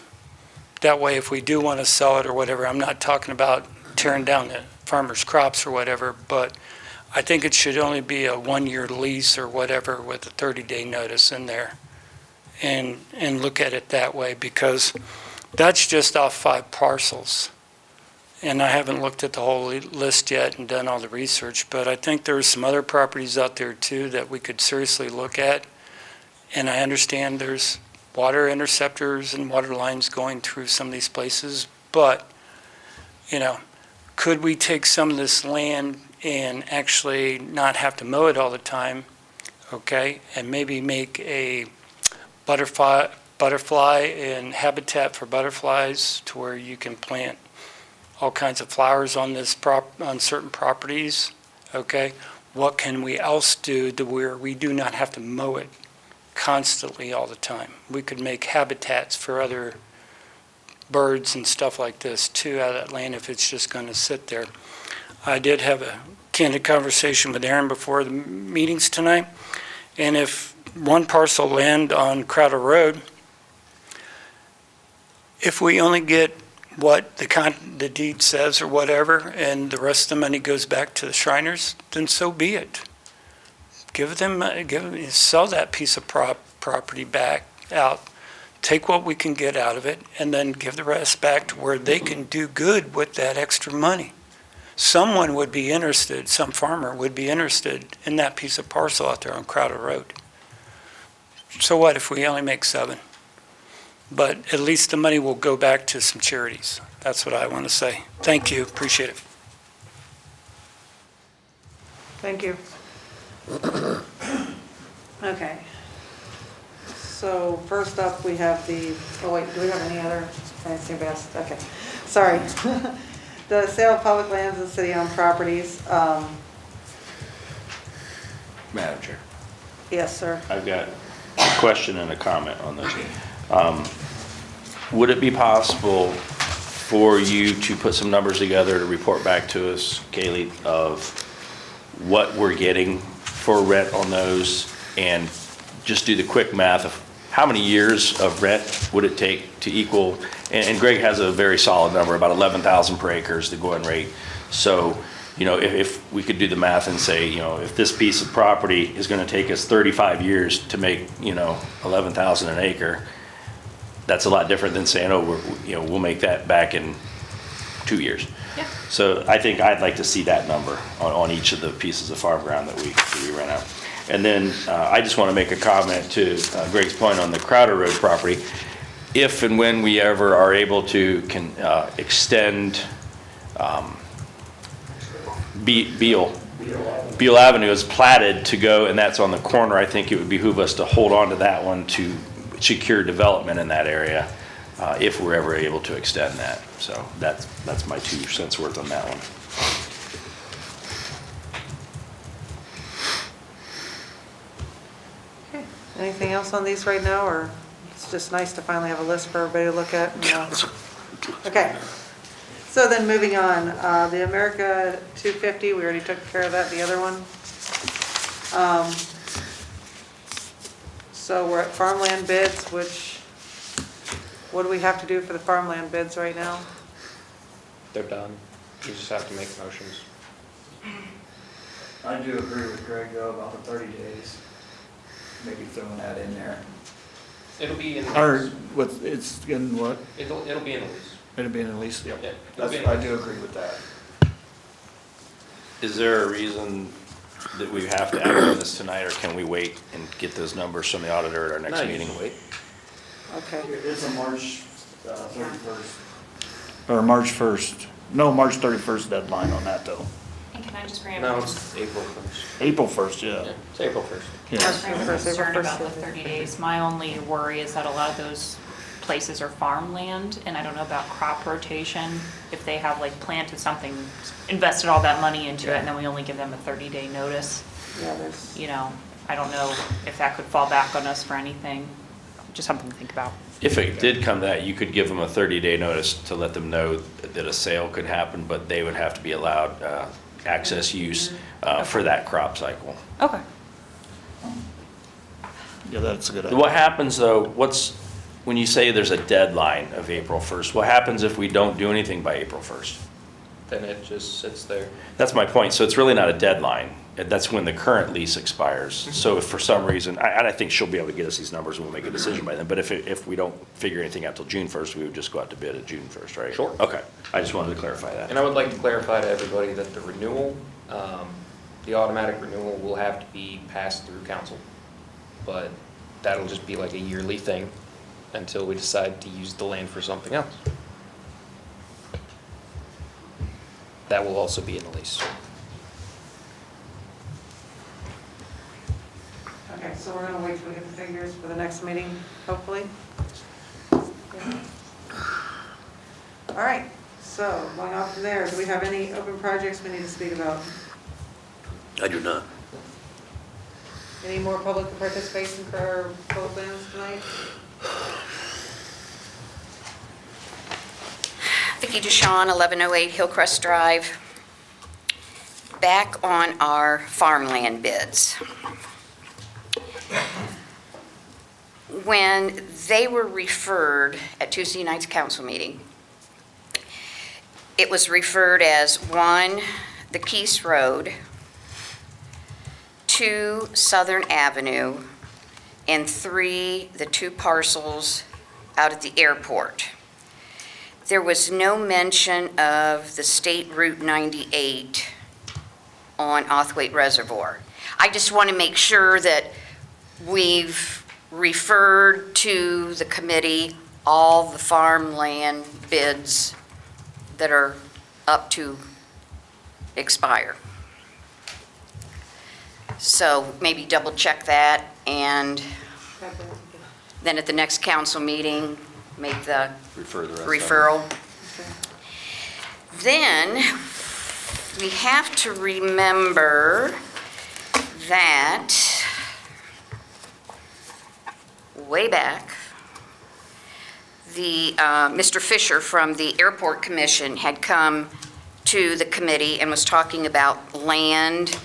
That way, if we do want to sell it or whatever, I'm not talking about tearing down the farmer's crops or whatever, but I think it should only be a 1-year lease or whatever with a 30-day notice in there, and look at it that way, because that's just off 5 parcels. And I haven't looked at the whole list yet and done all the research, but I think there's some other properties out there too that we could seriously look at. And I understand there's water interceptors and water lines going through some of these places, but, you know, could we take some of this land and actually not have to mow it all the time, okay, and maybe make a butterfly and habitat for butterflies to where you can plant all kinds of flowers on on certain properties, okay? What can we else do to where we do not have to mow it constantly all the time? We could make habitats for other birds and stuff like this too out of that land if it's just going to sit there. I did have a candid conversation with Aaron before the meetings tonight, and if one parcel of land on Crowder Road, if we only get what the deed says or whatever, and the rest of the money goes back to the Shriners, then so be it. Sell that piece of property back out, take what we can get out of it, and then give the rest back to where they can do good with that extra money. Someone would be interested, some farmer would be interested in that piece of parcel out there on Crowder Road. So what if we only make 7? But at least the money will go back to some charities. That's what I want to say. Thank you, appreciate it. Thank you. Okay. So first up, we have oh wait, do we have any other fancy best? Okay, sorry. The sale of public lands and city-owned properties. Madam Chair, Yes, sir. I've got a question and a comment on this. Would it be possible for you to put some numbers together to report back to us, Kaylee, of what we're getting for rent on those, and just do the quick math of how many years of rent would it take to equal, and Greg has a very solid number, about 11,000 per acre is the going rate. So, you know, if we could do the math and say, you know, if this piece of property is going to take us 35 years to make, you know, 11,000 an acre, that's a lot different than saying, oh, we'll make that back in 2 years. Yeah. So I think I'd like to see that number on each of the pieces of farm ground that we rent out. And then I just want to make a comment to Greg's point on the Crowder Road property. If and when we ever are able to extend Beale Avenue is platted to go, and that's on the corner, I think it would behoove us to hold on to that one to secure development in that area if we're ever able to extend that. So that's my 2 cents worth on that one. Okay. Anything else on these right now, or it's just nice to finally have a list for everybody to look at? Okay. So then moving on, the America 250, we already took care of that, the other one. So we're at farmland bids, what do we have to do for the farmland bids right now? They're done. You just have to make motions. I do agree with Greg though about the 30 days. Maybe throwing that in there. It'll be in the Or lease. it's in what? It'll be in the lease. It'd be at least, yep. Yeah. I do agree with that. Is there a reason that we have to act on this tonight, or can we wait and get those numbers from the auditor at our next No, you meeting? can wait. Okay. It's a March 31st. Or March 1st. No, March 31st deadline on that, though. And can I just bring up? No, it's April 1st. April 1st, Yeah, yeah. it's April 1st. Yeah. Just bring up a First, April concern about the 1st. 30 days. My only worry is that a lot of those places are farmland, and I don't know about crop rotation. If they have like planted something, invested all that money into it, and then we only give them a 30-day notice, Yeah, there's, you know, I don't know if that could fall back on us for anything. Just something to think about. If it did come to that, you could give them a 30-day notice to let them know that a sale could happen, but they would have to be allowed access use for that crop cycle. Okay. Yeah, that's a good idea. What happens though, when you say there's a deadline of April 1st, what happens if we don't do anything by April 1st? Then it just sits there. That's my point. So it's really not a deadline. That's when the current lease expires. So if for some reason, I think she'll be able to get us these numbers and we'll make a decision by then. But if we don't figure anything out till June 1st, we would just go out to bid at June 1st, right? Sure. Okay. I just wanted to clarify that. And I would like to clarify to everybody that the renewal, the automatic renewal will have to be passed through council. But that'll just be like a yearly thing until we decide to use the land for something else. That will also be in the lease. okay, so we're gonna wait till we get the figures for the next meeting, hopefully. Yeah. All right, so going off from there, do we have any open projects we need to speak about? I do not. Any more public participation for our public lands tonight? Vicki Dishon, 1108 Hillcrest Drive. Back on our farmland bids. When they were referred at Tuesday night's council meeting, it was referred as 1, the Keys Road, 2, Southern Avenue, and 3, the 2 parcels out at the airport. There was no mention of the State Route 98 on Othwaite Reservoir. I just want to make sure that we've referred to the committee all the farmland bids that are up to expire. So maybe double check that, and then at the next council meeting, make the Refer the rest of them. referral. Then, we have to remember that way back, the, Mr. Fisher from the Airport Commission had come to the committee and was talking about land,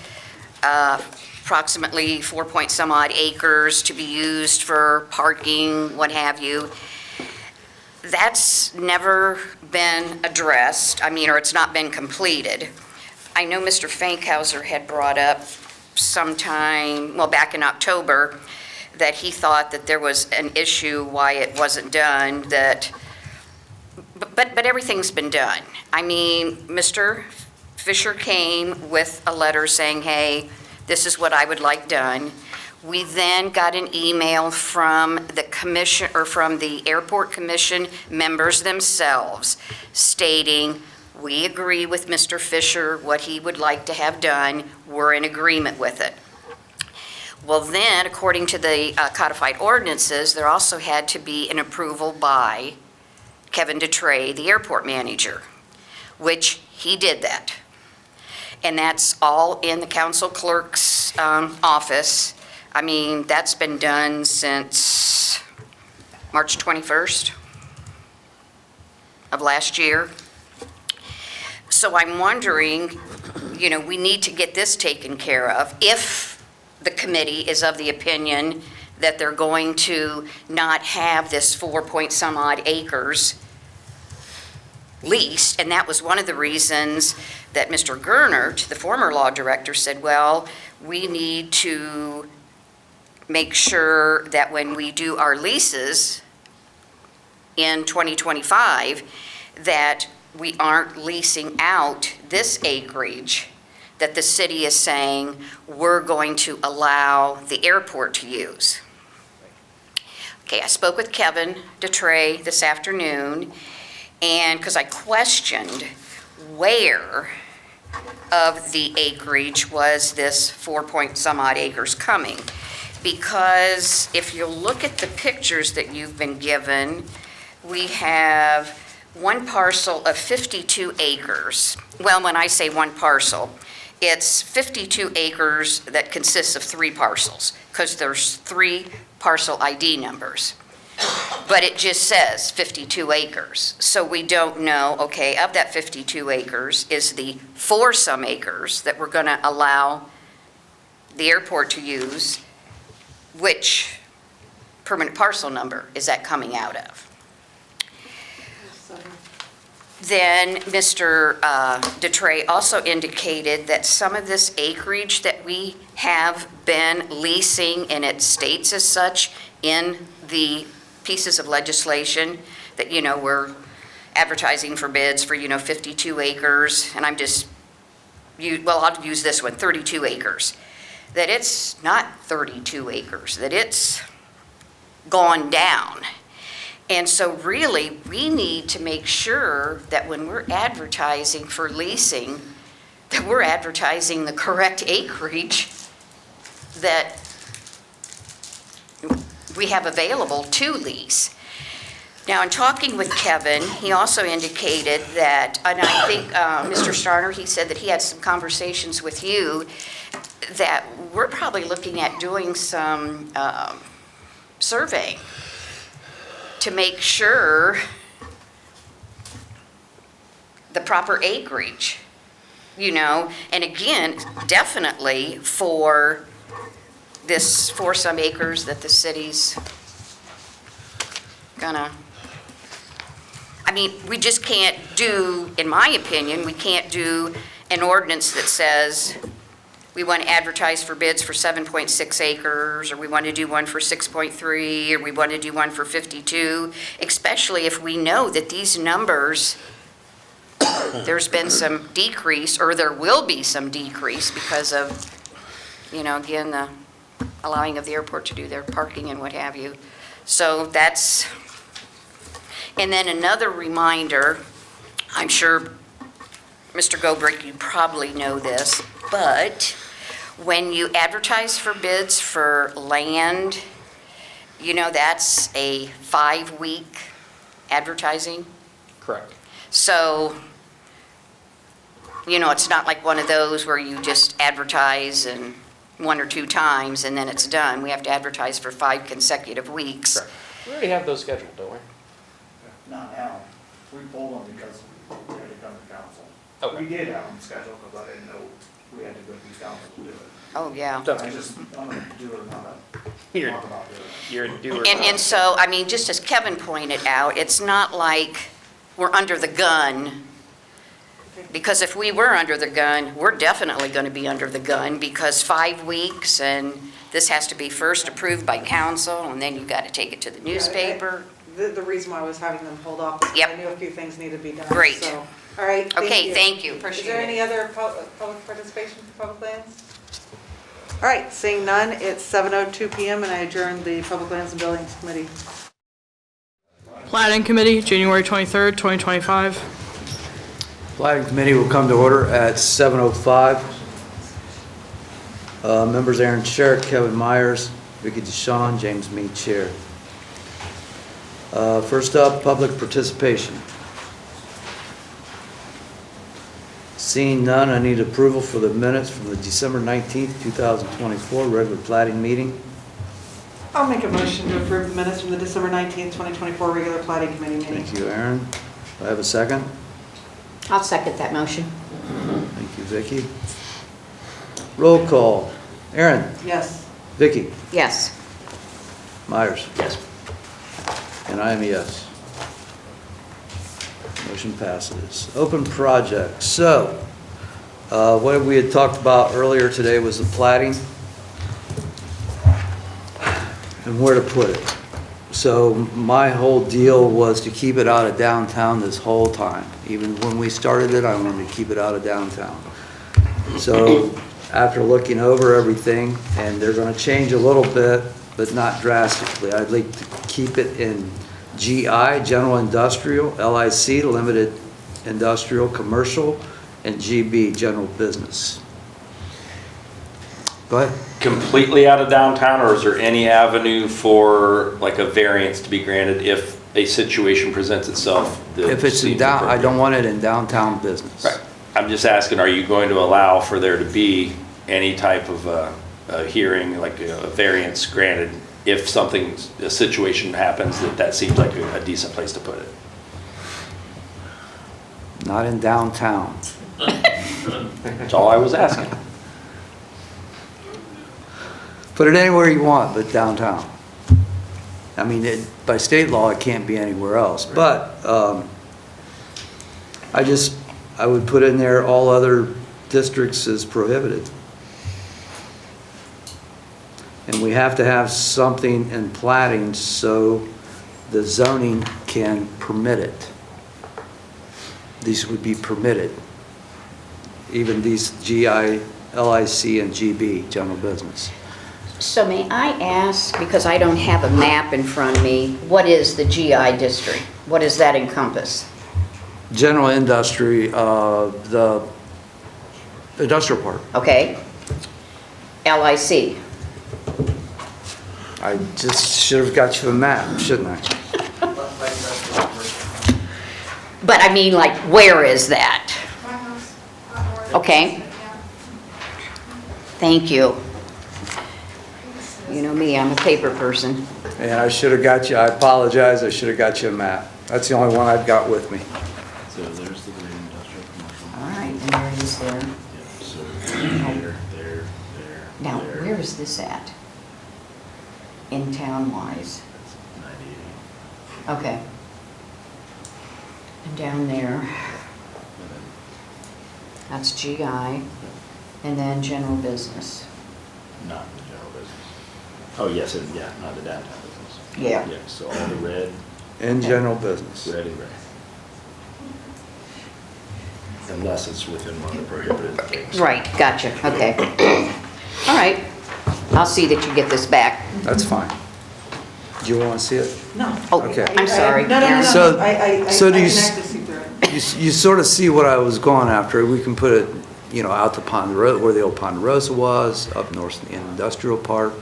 approximately 4 point some odd acres to be used for parking, what have you. That's never been addressed, or it's not been completed. I know Mr. Fankhauser had brought up sometime, back in October, that he thought that there was an issue why it wasn't done, but everything's been done. Mr. Fisher came with a letter saying, hey, this is what I would like done. We then got an email from the commission, or from the Airport Commission members themselves, stating, we agree with Mr. Fisher, what he would like to have done, we're in agreement with it. Well then, according to the codified ordinances, there also had to be an approval by Kevin DeTrey, the airport manager, which he did that. And that's all in the council clerk's office. That's been done since March 21st of last year. So I'm wondering, we need to get this taken care of. If the committee is of the opinion that they're going to not have this 4 point some odd acres leased, and that was one of the reasons that Mr. Gernert, the former law director, said, well, we need to make sure that when we do our leases in 2025, that we aren't leasing out this acreage that the city is saying we're going to allow the airport to use. Okay, I spoke with Kevin DeTrey this afternoon, and because I questioned where of the acreage was this 4-point-some-odd acres coming. Because if you look at the pictures that you've been given, we have one parcel of 52 acres. Well, when I say one parcel, it's 52 acres that consists of 3 parcels, because there's 3 parcel ID numbers. But it just says 52 acres. So we don't know, okay, of that 52 acres, is the 4-some acres that we're going to allow the airport to use, which permanent parcel number is that coming out of? Then Mr. DeTrey also indicated that some of this acreage that we have been leasing, and it states as such in the pieces of legislation, that, we're advertising for bids for, 52 acres, and I'll use this one, 32 acres, that it's not 32 acres, that it's gone down. And so really, we need to make sure that when we're advertising for leasing, that we're advertising the correct acreage that we have available to lease. Now, in talking with Kevin, he also indicated that, and I think Mr. Starner, he said that he had some conversations with you, that we're probably looking at doing some surveying to make sure the proper acreage, and again, definitely for this 4-some acres that the city's gonna, we just can't do, in my opinion, we can't do an ordinance that says we want to advertise for bids for 7.6 acres, or we want to do one for 6.3, or we want to do one for 52, especially if we know that these numbers, there's been some decrease, or there will be some decrease because of, again, the allowing of the airport to do their parking and what have you. So that's, and then another reminder, I'm sure, Mr. Gobrick, you probably know this, but when you advertise for bids for land, that's a 5-week advertising. Correct. So, it's not like one of those where you just advertise and 1 or 2 times and then it's done. We have to advertise for 5 consecutive weeks. Correct. We already have those scheduled, don't we? Not now. We pulled them because we had to come to council. Okay. We did have them scheduled because I didn't know we had to go through council to do it. Oh, yeah. I just, I'm a doer, not a talk about doing it. You're a doer. And so, just as Kevin pointed out, it's not like we're under the gun, because if we were under the gun, we're definitely going to be under the gun, because 5 weeks, and this has to be first approved by council, and then you've got to take it to the newspaper. The reason why I was having them hold off is because Yep. I knew a few things needed to be done. Great. So, all right, Thank you. Is there any other public participation for public lands? All right, seeing none, it's 7:02 PM and I adjourn the Public Lands and Buildings Committee. Platting Committee, January 23rd, 2025. Planning Committee will come to order at 7:05. Members Aaron Sherrick, Kevin Myers, Vicki Dishon, James Mead, Chair. First up, public participation. Seeing none, I need approval for the minutes from the December 19th, 2024 regular platting meeting. I'll make a motion to approve the minutes from the December 19th, 2024 regular Platting Committee meeting. Thank you, Aaron. Do I have a second? I'll second that motion. Thank you, Vicki. Roll call. Aaron? Yes. Vicki? Yes. Myers? Yes. And I am a yes. Motion passes. Open projects. So, what we had talked about earlier today was the platting and where to put it. So my whole deal was to keep it out of downtown this whole time. Even when we started it, I wanted to keep it out of downtown. So after looking over everything, and they're gonna change a little bit, but not drastically, I'd like to keep it in GI, General Industrial, LIC, Limited Industrial, Commercial, and GB, General Business. Go ahead. Completely out of downtown, or is there any avenue for like a variance to be granted if a situation presents itself? that If it's in seems down, I appropriate? don't want it in downtown business. Right. I'm just asking, are you going to allow for there to be any type of a hearing, like a variance granted, if something, a situation happens that seems like a decent place to put it? Not in downtown. That's all I was asking. Put it anywhere you want, but downtown. I mean, by state law, it can't be anywhere else, but I would put in there all other districts is prohibited. And we have to have something in platting so the zoning can permit it. These would be permitted. Even these GI, LIC, and GB, general business. So may I ask, because I don't have a map in front of me, what is the GI district? What does that encompass? General industry, the industrial park. Okay. LIC. I just should have got you a map, shouldn't I? But I mean, like, where is that? Okay. Thank you. You know me, I'm a paper person. And I should have got you, I apologize, I should have got you a map. That's the only one I've got with me. So there's the green industrial commercial. All right, and there it is there. So there. Now, where is this at? In town-wise? 98. Okay. And down there, that's GI, and then general business. Not the general business. Oh, yes, not the downtown business. Yeah. Yeah, so all the red, In general business. red and gray. Unless it's within one of the prohibited things. Right, gotcha, okay. All right, I'll see that you get this back. That's fine. Do you want to see it? No. Oh, Okay. I'm sorry. No, no, no, no. So- I so do you can s- actually see through it. You sort of see what I was going after. We can put it, out to Ponderosa, where the old Ponderosa was, up north in the industrial park.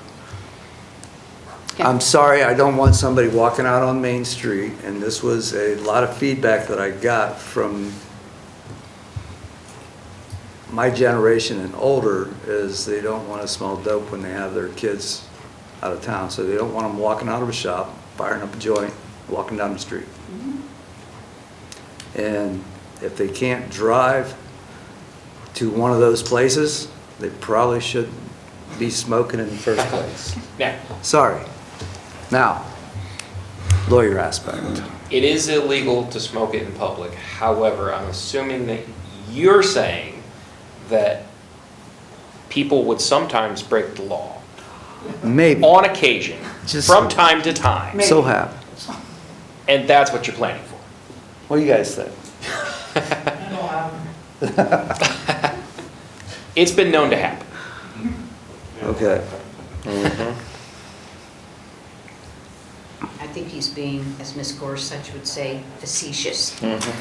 Okay. I'm sorry, I don't want somebody walking out on Main Street, and this was a lot of feedback that I got from my generation and older, is they don't want to smell dope when they have their kids out of town, so they don't want them walking out of a shop, firing up a joint, walking down the street. And if they can't drive to one of those places, they probably shouldn't be smoking in the first place. Now, Sorry. Now, lawyer aspect. it is illegal to smoke it in public. However, I'm assuming that you're saying that people would sometimes break the law Maybe. on occasion, Just- from time to time, So happens. and that's what you're planning for. What do you guys think? It's been known to happen. Okay. I think he's being, as Ms. Gorsuch would say, facetious.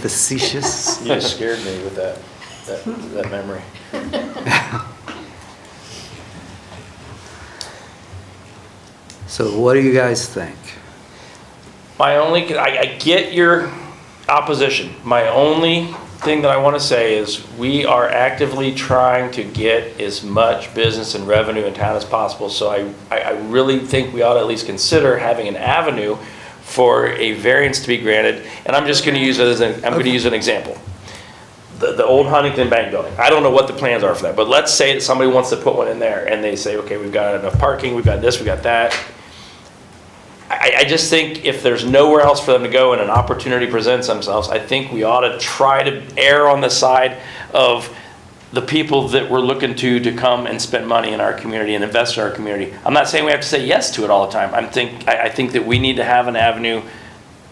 Facetious. You just scared me with that memory. So what do you guys think? I get your opposition. My only thing that I want to say is we are actively trying to get as much business and revenue in town as possible. So I really think we ought to at least consider having an avenue for a variance to be granted. And I'm just going to use it as an example. The old Huntington Bank building. I don't know what the plans are for that, but let's say that somebody wants to put one in there and they say, okay, we've got enough parking, we've got this, we've got that. I just think if there's nowhere else for them to go and an opportunity presents themselves, I think we ought to try to err on the side of the people that we're looking to come and spend money in our community and invest in our community. I'm not saying we have to say yes to it all the time. I think that we need to have an avenue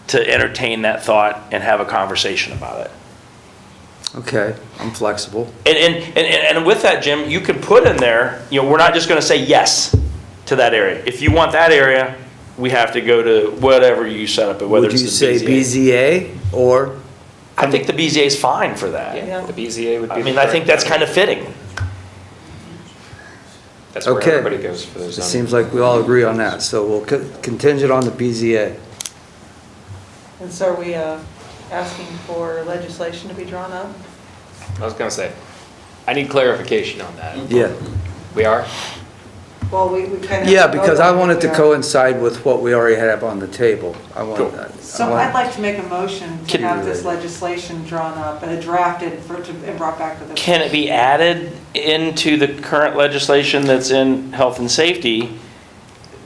to entertain that thought and have a conversation about it. Okay, I'm flexible. And with that, Jim, you can put in there, we're not just gonna say yes to that area. If you want that area, we have to go to whatever you set up, whether Would it's you the say BZA. BZA or? I think the BZA is fine for that. Yeah, the BZA would be. I mean, I think that's kind of fitting. That's where Okay. everybody goes for those. It seems like we all agree on that, so we'll contingent on the BZA. And so are we asking for legislation to be drawn up? I was gonna say, I need clarification on that. Yeah. We are? Well, we kind of. Yeah, because I want it to coincide with what we already have on the table. I want Cool. that. So I'd like to make a motion to Can- have this legislation drawn up and drafted and brought back to the. Can it be added into the current legislation that's in health and safety?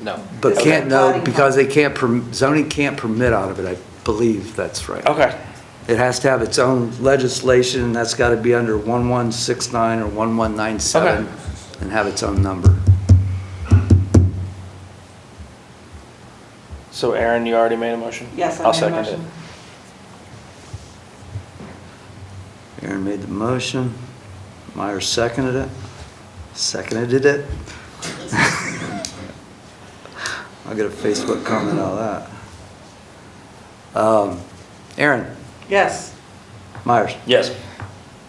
No. But Okay. can't, no, because they can't, zoning can't permit out of it, I believe that's right. Okay. It has to have its own legislation, and that's got to be under 1169 or 1197, and have its own number. So Aaron, you already made a motion? Yes, I I'll made a second motion. Aaron made the motion, Myers seconded it. I'll get a Facebook comment on that. Aaron, Yes. Myers, Yes.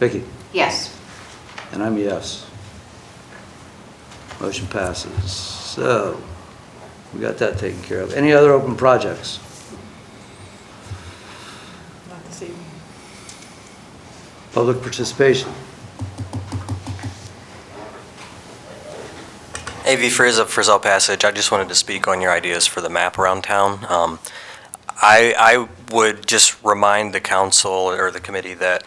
Vicki, Yes. and I'm yes. Motion passes. So, we got that taken care of. Any other open projects? Not this evening. Public participation? AV Frizz of Frizzell Passage. I just wanted to speak on your ideas for the map around town. I would just remind the council or the committee that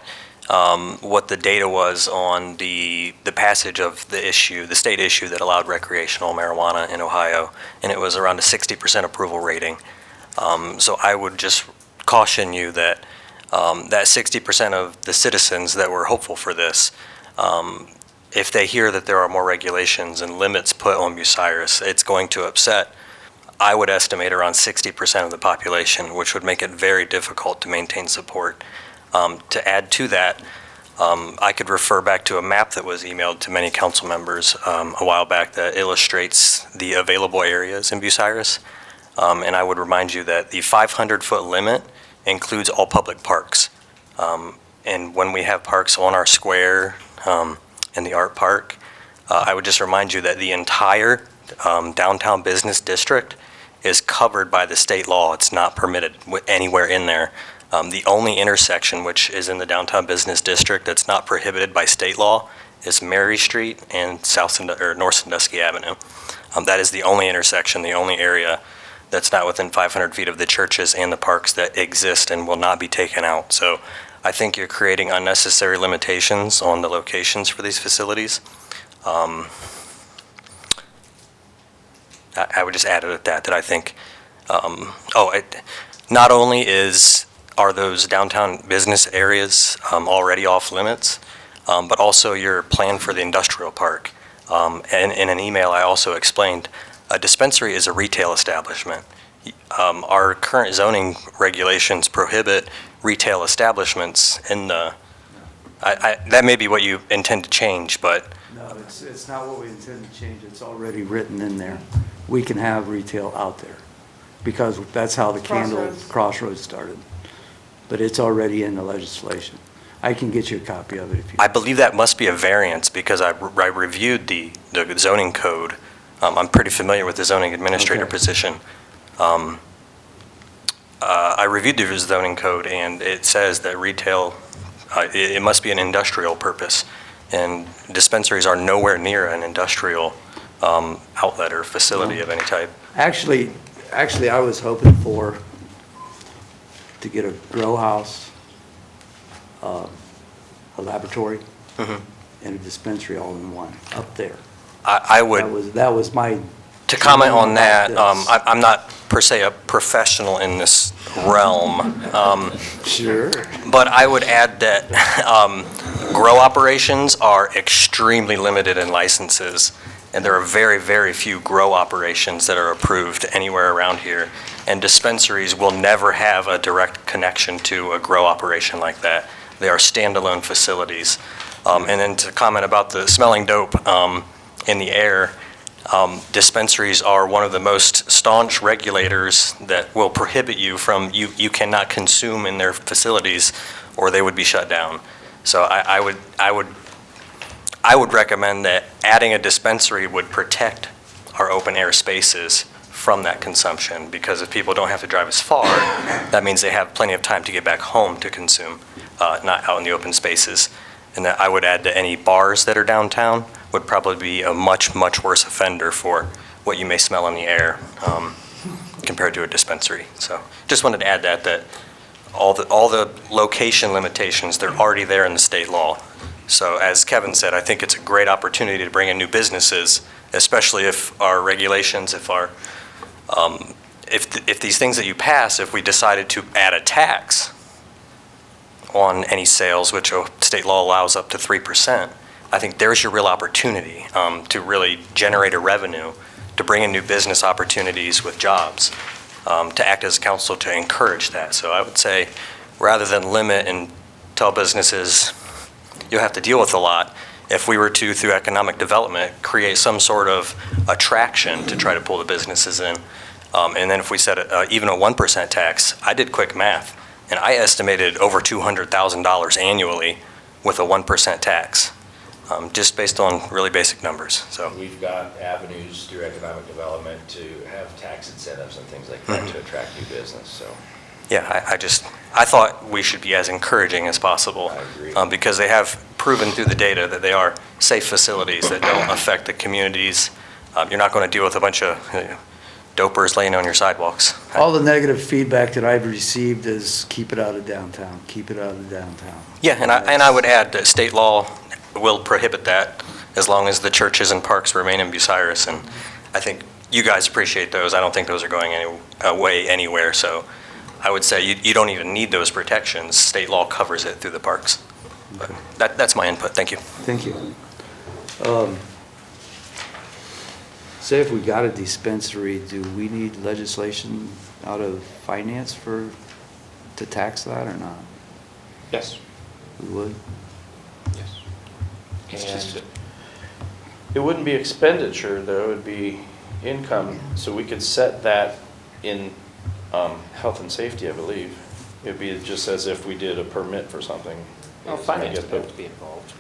what the data was on the passage of the issue, the state issue that allowed recreational marijuana in Ohio, and it was around a 60% approval rating. So I would just caution you that that 60% of the citizens that were hopeful for this, if they hear that there are more regulations and limits put on Bucyrus, it's going to upset, I would estimate, around 60% of the population, which would make it very difficult to maintain support. To add to that, I could refer back to a map that was emailed to many council members a while back that illustrates the available areas in Bucyrus. And I would remind you that the 500-foot limit includes all public parks. And when we have parks on our square in the art park, I would just remind you that the entire downtown business district is covered by the state law. It's not permitted anywhere in there. The only intersection which is in the downtown business district that's not prohibited by state law is Mary Street and North Sandusky Avenue. That is the only intersection, the only area that's not within 500 feet of the churches and the parks that exist and will not be taken out. So I think you're creating unnecessary limitations on the locations for these facilities. I would just add it at that I think, not only are those downtown business areas already off limits, but also your plan for the industrial park. And in an email, I also explained a dispensary is a retail establishment. Our current zoning regulations prohibit retail establishments in the, that may be what you intend to change, but. No, it's not what we intend to change. It's already written in there. We can have retail out there because that's how the Crossroads started. But it's already in the legislation. I can get you a copy of it if you. I believe that must be a variance because I reviewed the zoning code. I'm pretty familiar with the zoning administrator position. I reviewed the zoning code and it says that retail, it must be an industrial purpose. And dispensaries are nowhere near an industrial outlet or facility of any type. Actually, I was hoping to get a grow house, a laboratory, and a dispensary all in one up there. I would. That was my To comment on that, About this. I'm not per se a professional in this realm, Sure. but I would add that grow operations are extremely limited in licenses, and there are very, very few grow operations that are approved anywhere around here. And dispensaries will never have a direct connection to a grow operation like that. They are standalone facilities. And then to comment about the smelling dope in the air, dispensaries are one of the most staunch regulators that will prohibit you from, you cannot consume in their facilities or they would be shut down. So I would recommend that adding a dispensary would protect our open air spaces from that consumption, because if people don't have to drive as far, that means they have plenty of time to get back home to consume, not out in the open spaces. And that I would add that any bars that are downtown would probably be a much, much worse offender for what you may smell in the air compared to a dispensary. So just wanted to add that all the location limitations, they're already there in the state law. So as Kevin said, I think it's a great opportunity to bring in new businesses, especially if our regulations, if these things that you pass, if we decided to add a tax on any sales, which state law allows up to 3%, I think there's your real opportunity to really generate a revenue, to bring in new business opportunities with jobs, to act as a council to encourage that. So I would say, rather than limit and tell businesses, you'll have to deal with a lot, if we were to, through economic development, create some sort of attraction to try to pull the businesses in. And then if we set even a 1% tax, I did quick math, and I estimated over $200,000 annually with a 1% tax, just based on really basic numbers. So We've got avenues through economic development to have tax incentives and things like that to attract new business, so. yeah, I thought we should be as encouraging as possible. I agree. Because they have proven through the data that they are safe facilities that don't affect the communities. You're not going to deal with a bunch of dopers laying on your sidewalks. All the negative feedback that I've received is keep it out of downtown, keep it out of downtown. Yeah, and I would add that state law will prohibit that as long as the churches and parks remain in Bucyrus. And I think you guys appreciate those. I don't think those are going away anywhere. So I would say you don't even need those protections. State law covers it through the parks. But that's my input. Thank you. Thank you. Say if we got a dispensary, do we need legislation out of finance to tax that or not? Yes. We would? Yes. It's just- And it wouldn't be expenditure, though, it would be income, so we could set that in health and safety, I believe. It'd be just as if we did a permit for something. Well, I finance guess, would but have to be involved.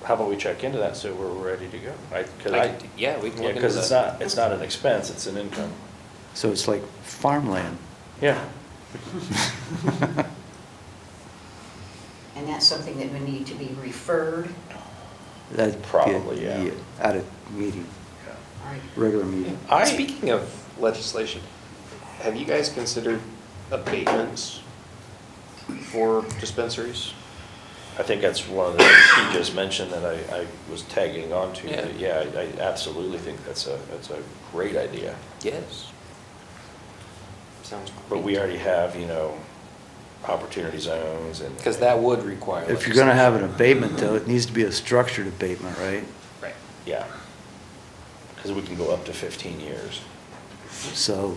how about we check into that so we're ready to go? Yeah, we can look into Because that. it's not an expense, it's an income. So it's like farmland. Yeah. And that's something that would need to be referred. That'd Probably, yeah. At a meeting, All right. regular meeting. Speaking of legislation, have you guys considered abatements for dispensaries? I think that's one of the things he just mentioned that I was tagging on to. Yeah. But yeah, I absolutely think that's a great idea. Yes. Sounds great. But we already have, opportunity zones and. Because that would require. If you're gonna have an abatement though, it needs to be a structured abatement, right? Right. Yeah. Because we can go up to 15 years. So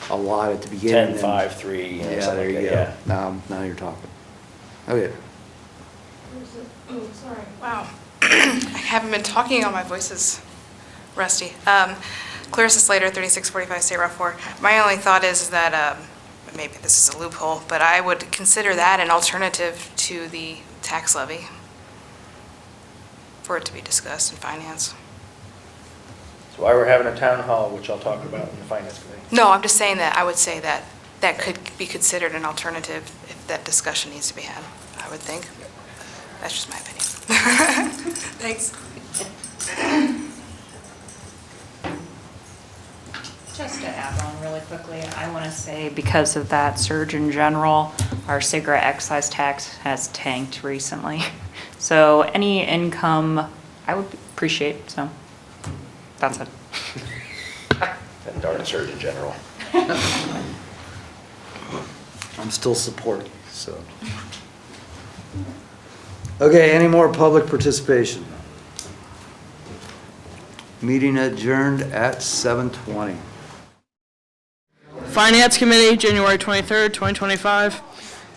a lot at the beginning. 10, 5, 3, Yeah, something there like you that, go. yeah. Now you're talking. Okay. Oh, sorry. Wow. I haven't been talking, all my voice is rusty. Clarissa Slater, 3645 State Route 4. My only thought is that, maybe this is a loophole, but I would consider that an alternative to the tax levy for it to be discussed in finance. That's why we're having a town hall, which I'll talk about in the finance committee. No, I'm just saying that I would say that that could be considered an alternative if that discussion needs to be had, I would think. That's just my opinion. Thanks. Just to add on really quickly, I want to say because of that surge in general, our cigarette excise tax has tanked recently. So any income, I would appreciate, so that's it. and darn Surgeon General. I'm still supporting, so. Okay, any more public participation? Meeting adjourned at 7:20. Finance Committee, January 23rd, 2025. I'm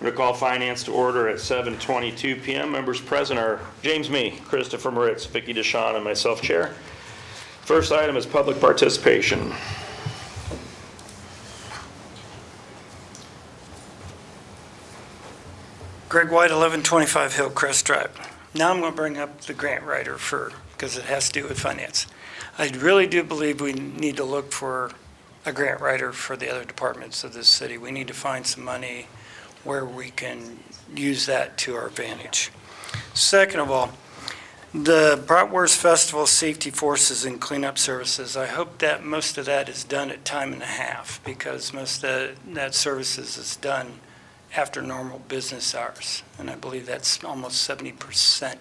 going to call Finance to order at 7:22 PM. Members present are James Me, Christopher Moritz, Vicki Dishon, and myself, Chair. First item is public participation. Greg White, 1125 Hillcrest Drive. Now I'm going to bring up the grant writer because it has to do with finance. I really do believe we need to look for a grant writer for the other departments of this city. We need to find some money where we can use that to our advantage. Second of all, the Bratwurst Festival Safety Forces and Cleanup Services, I hope that most of that is done at time and a half, because most of that services is done after normal business hours. And I believe that's almost 70%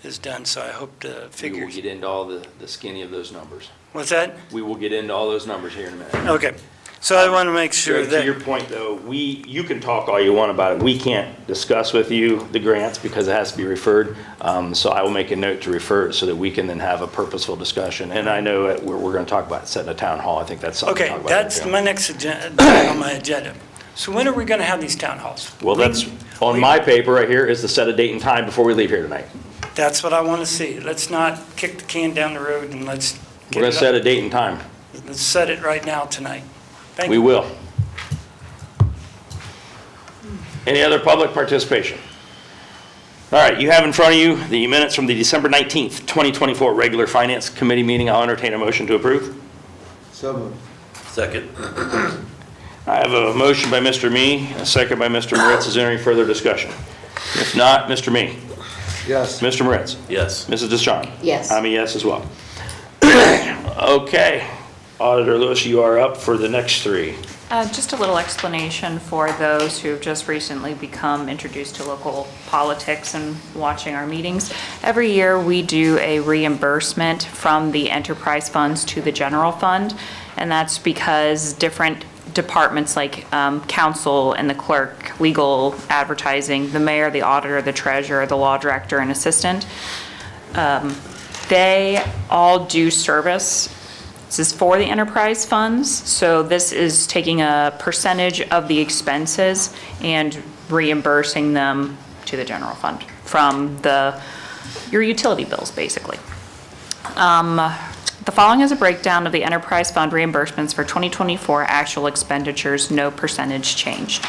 is done, so I hope the We will figures. get into all the skinny of those numbers. What's that? We will get into all those numbers here in a minute. Okay, so I want to make sure Greg, to that. your point, though, you can talk all you want about it. We can't discuss with you the grants because it has to be referred. So I will make a note to refer it so that we can then have a purposeful discussion. And I know we're going to talk about setting a town hall. I think that's something to Okay, talk about. that's my next agenda, on my agenda. So when are we going to have these town halls? Well, that's on my paper right here is to set a date and time before we leave here tonight. That's what I want to see. Let's not kick the can down the road and let's We're get going it to set a up. date and time. Let's set it right now tonight. Thank We you. will. Any other public participation? All right, you have in front of you the minutes from the December 19th, 2024 regular Finance Committee meeting. I'll entertain a motion to approve. So moved. Second. I have a motion by Mr. Me, a second by Mr. Moritz. Is there any further discussion? If not, Mr. Me. Yes. Mr. Moritz. Yes. Mrs. Deschon. Yes. I'm a yes as well. Okay. Auditor Lewis, you are up for the next three. Just a little explanation for those who have just recently become introduced to local politics and watching our meetings. Every year, we do a reimbursement from the enterprise funds to the general fund, and that's because different departments like council and the clerk, legal, advertising, the mayor, the auditor, the treasurer, the law director, and assistant, they all do service. This is for the enterprise funds, so this is taking a percentage of the expenses and reimbursing them to the general fund from your utility bills, basically. The following is a breakdown of the enterprise fund reimbursements for 2024 actual expenditures, no percentage changed.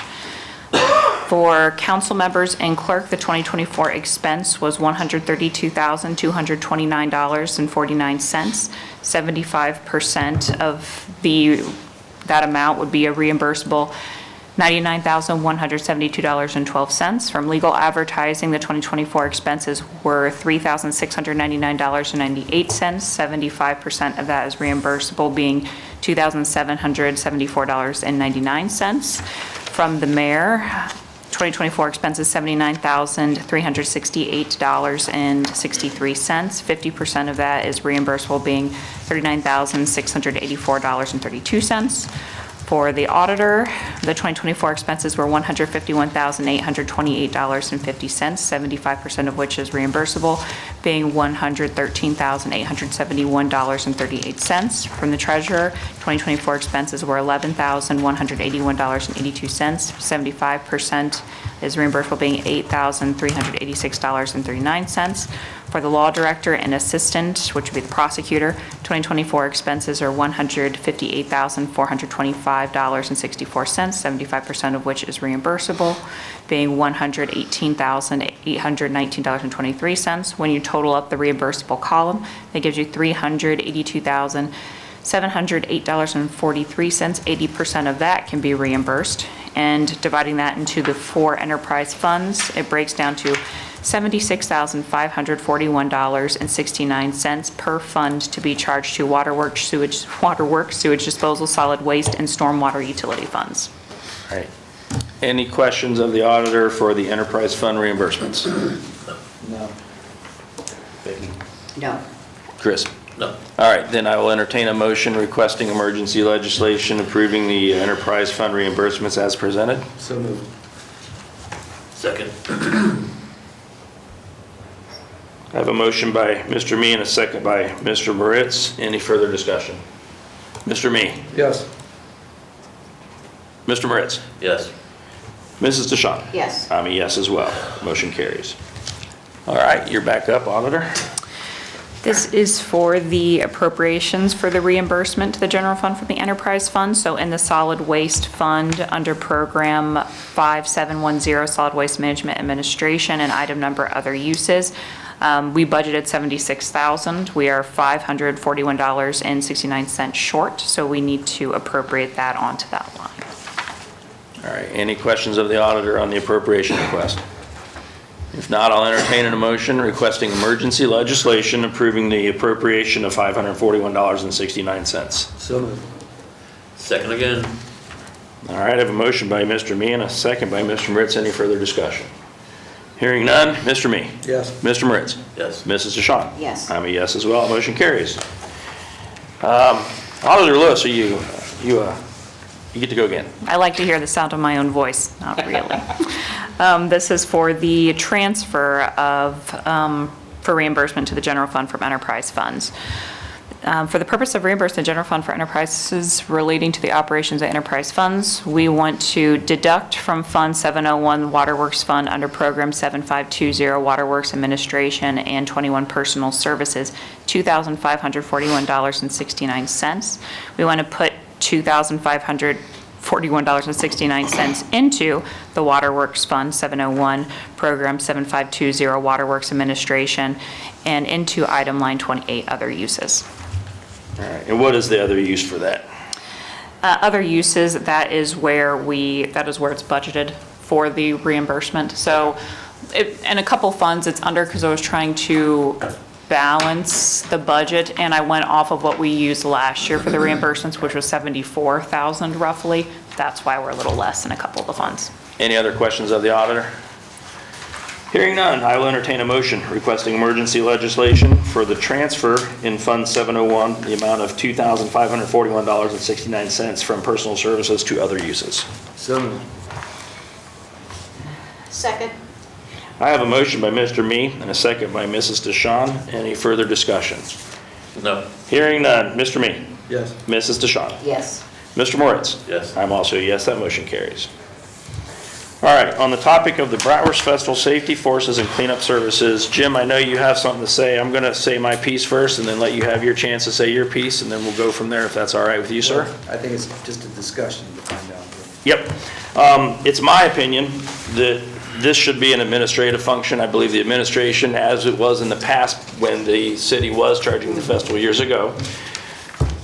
For council members and clerk, the 2024 expense was $132,229.49. 75% of that amount would be a reimbursable $99,172.12. From legal advertising, the 2024 expenses were $3,699.98. 75% of that is reimbursable, being $2,774.99. From the mayor, 2024 expenses, $79,368.63. 50% of that is reimbursable, being $39,684.32. For the auditor, the 2024 expenses were $151,828.50, 75% of which is reimbursable, being $113,871.38. From the treasurer, 2024 expenses were $11,181.82, 75% is reimbursable, being $8,386.39. For the law director and assistant, which would be the prosecutor, 2024 expenses are $158,425.64, 75% of which is reimbursable, being $118,819.23. When you total up the reimbursable column, that gives you $382,708.43. 80% of that can be reimbursed. And dividing that into the 4 enterprise funds, it breaks down to $76,541.69 per fund to be charged to waterworks, sewage disposal, solid waste, and stormwater utility funds. All right. Any questions of the auditor for the enterprise fund reimbursements? No. Vicki? No. Chris? No. All right, then I will entertain a motion requesting emergency legislation approving the enterprise fund reimbursements as presented. So moved. Second. I have a motion by Mr. Me and a second by Mr. Moritz. Any further discussion? Mr. Me? Yes. Mr. Moritz? Yes. Mrs. Dishon? Yes. I'm a yes as well. Motion carries. All right, you're back up, Auditor. This is for the appropriations for the reimbursement to the general fund from the enterprise fund. So in the solid waste fund, under program 5710, solid waste management administration, and item number other uses, we budgeted $76,000. We are $541.69 short, so we need to appropriate that onto that line. All right, any questions of the auditor on the appropriation request? If not, I'll entertain a motion requesting emergency legislation approving the appropriation of $541.69. So moved. Second again. All right, I have a motion by Mr. Me and a second by Mr. Moritz. Any further discussion? Hearing none, Mr. Me? Yes. Mr. Moritz? Yes. Mrs. Dishon? Yes. I'm a yes as well. Motion carries. Auditor Lewis, you get to go again. I like to hear the sound of my own voice, not really. This is for the transfer of, for reimbursement to the general fund from enterprise funds. For the purpose of reimbursing the general fund for enterprises relating to the operations of enterprise funds, we want to deduct from Fund 701 Waterworks Fund under Program 7520 Waterworks Administration and 21 Personal Services, $2,541.69. We want to put $2,541.69 into the Waterworks Fund 701, Program 7520 Waterworks Administration, and into item line 28, other uses. All right, and what is the other use for that? Other uses, that is where it's budgeted for the reimbursement. So, in a couple funds, it's under, because I was trying to balance the budget, and I went off of what we used last year for the reimbursements, which was $74,000 roughly. That's why we're a little less in a couple of the funds. Any other questions of the auditor? Hearing none, I will entertain a motion requesting emergency legislation for the transfer in Fund 701, the amount of $2,541.69 from personal services to other uses. So moved. Second. I have a motion by Mr. Me and a second by Mrs. Dishon. Any further discussion? No. Hearing none, Mr. Me? Yes. Mrs. Dishon? Yes. Mr. Moritz? Yes. I'm also a yes, that motion carries. All right, on the topic of the Bratwurst Festival Safety Forces and Cleanup Services, Jim, I know you have something to say. I'm going to say my piece first and then let you have your chance to say your piece, and then we'll go from there if that's all right with you, sir. I think it's just a discussion to find out. Yep. It's my opinion that this should be an administrative function. I believe the administration, as it was in the past when the city was charging the festival years ago,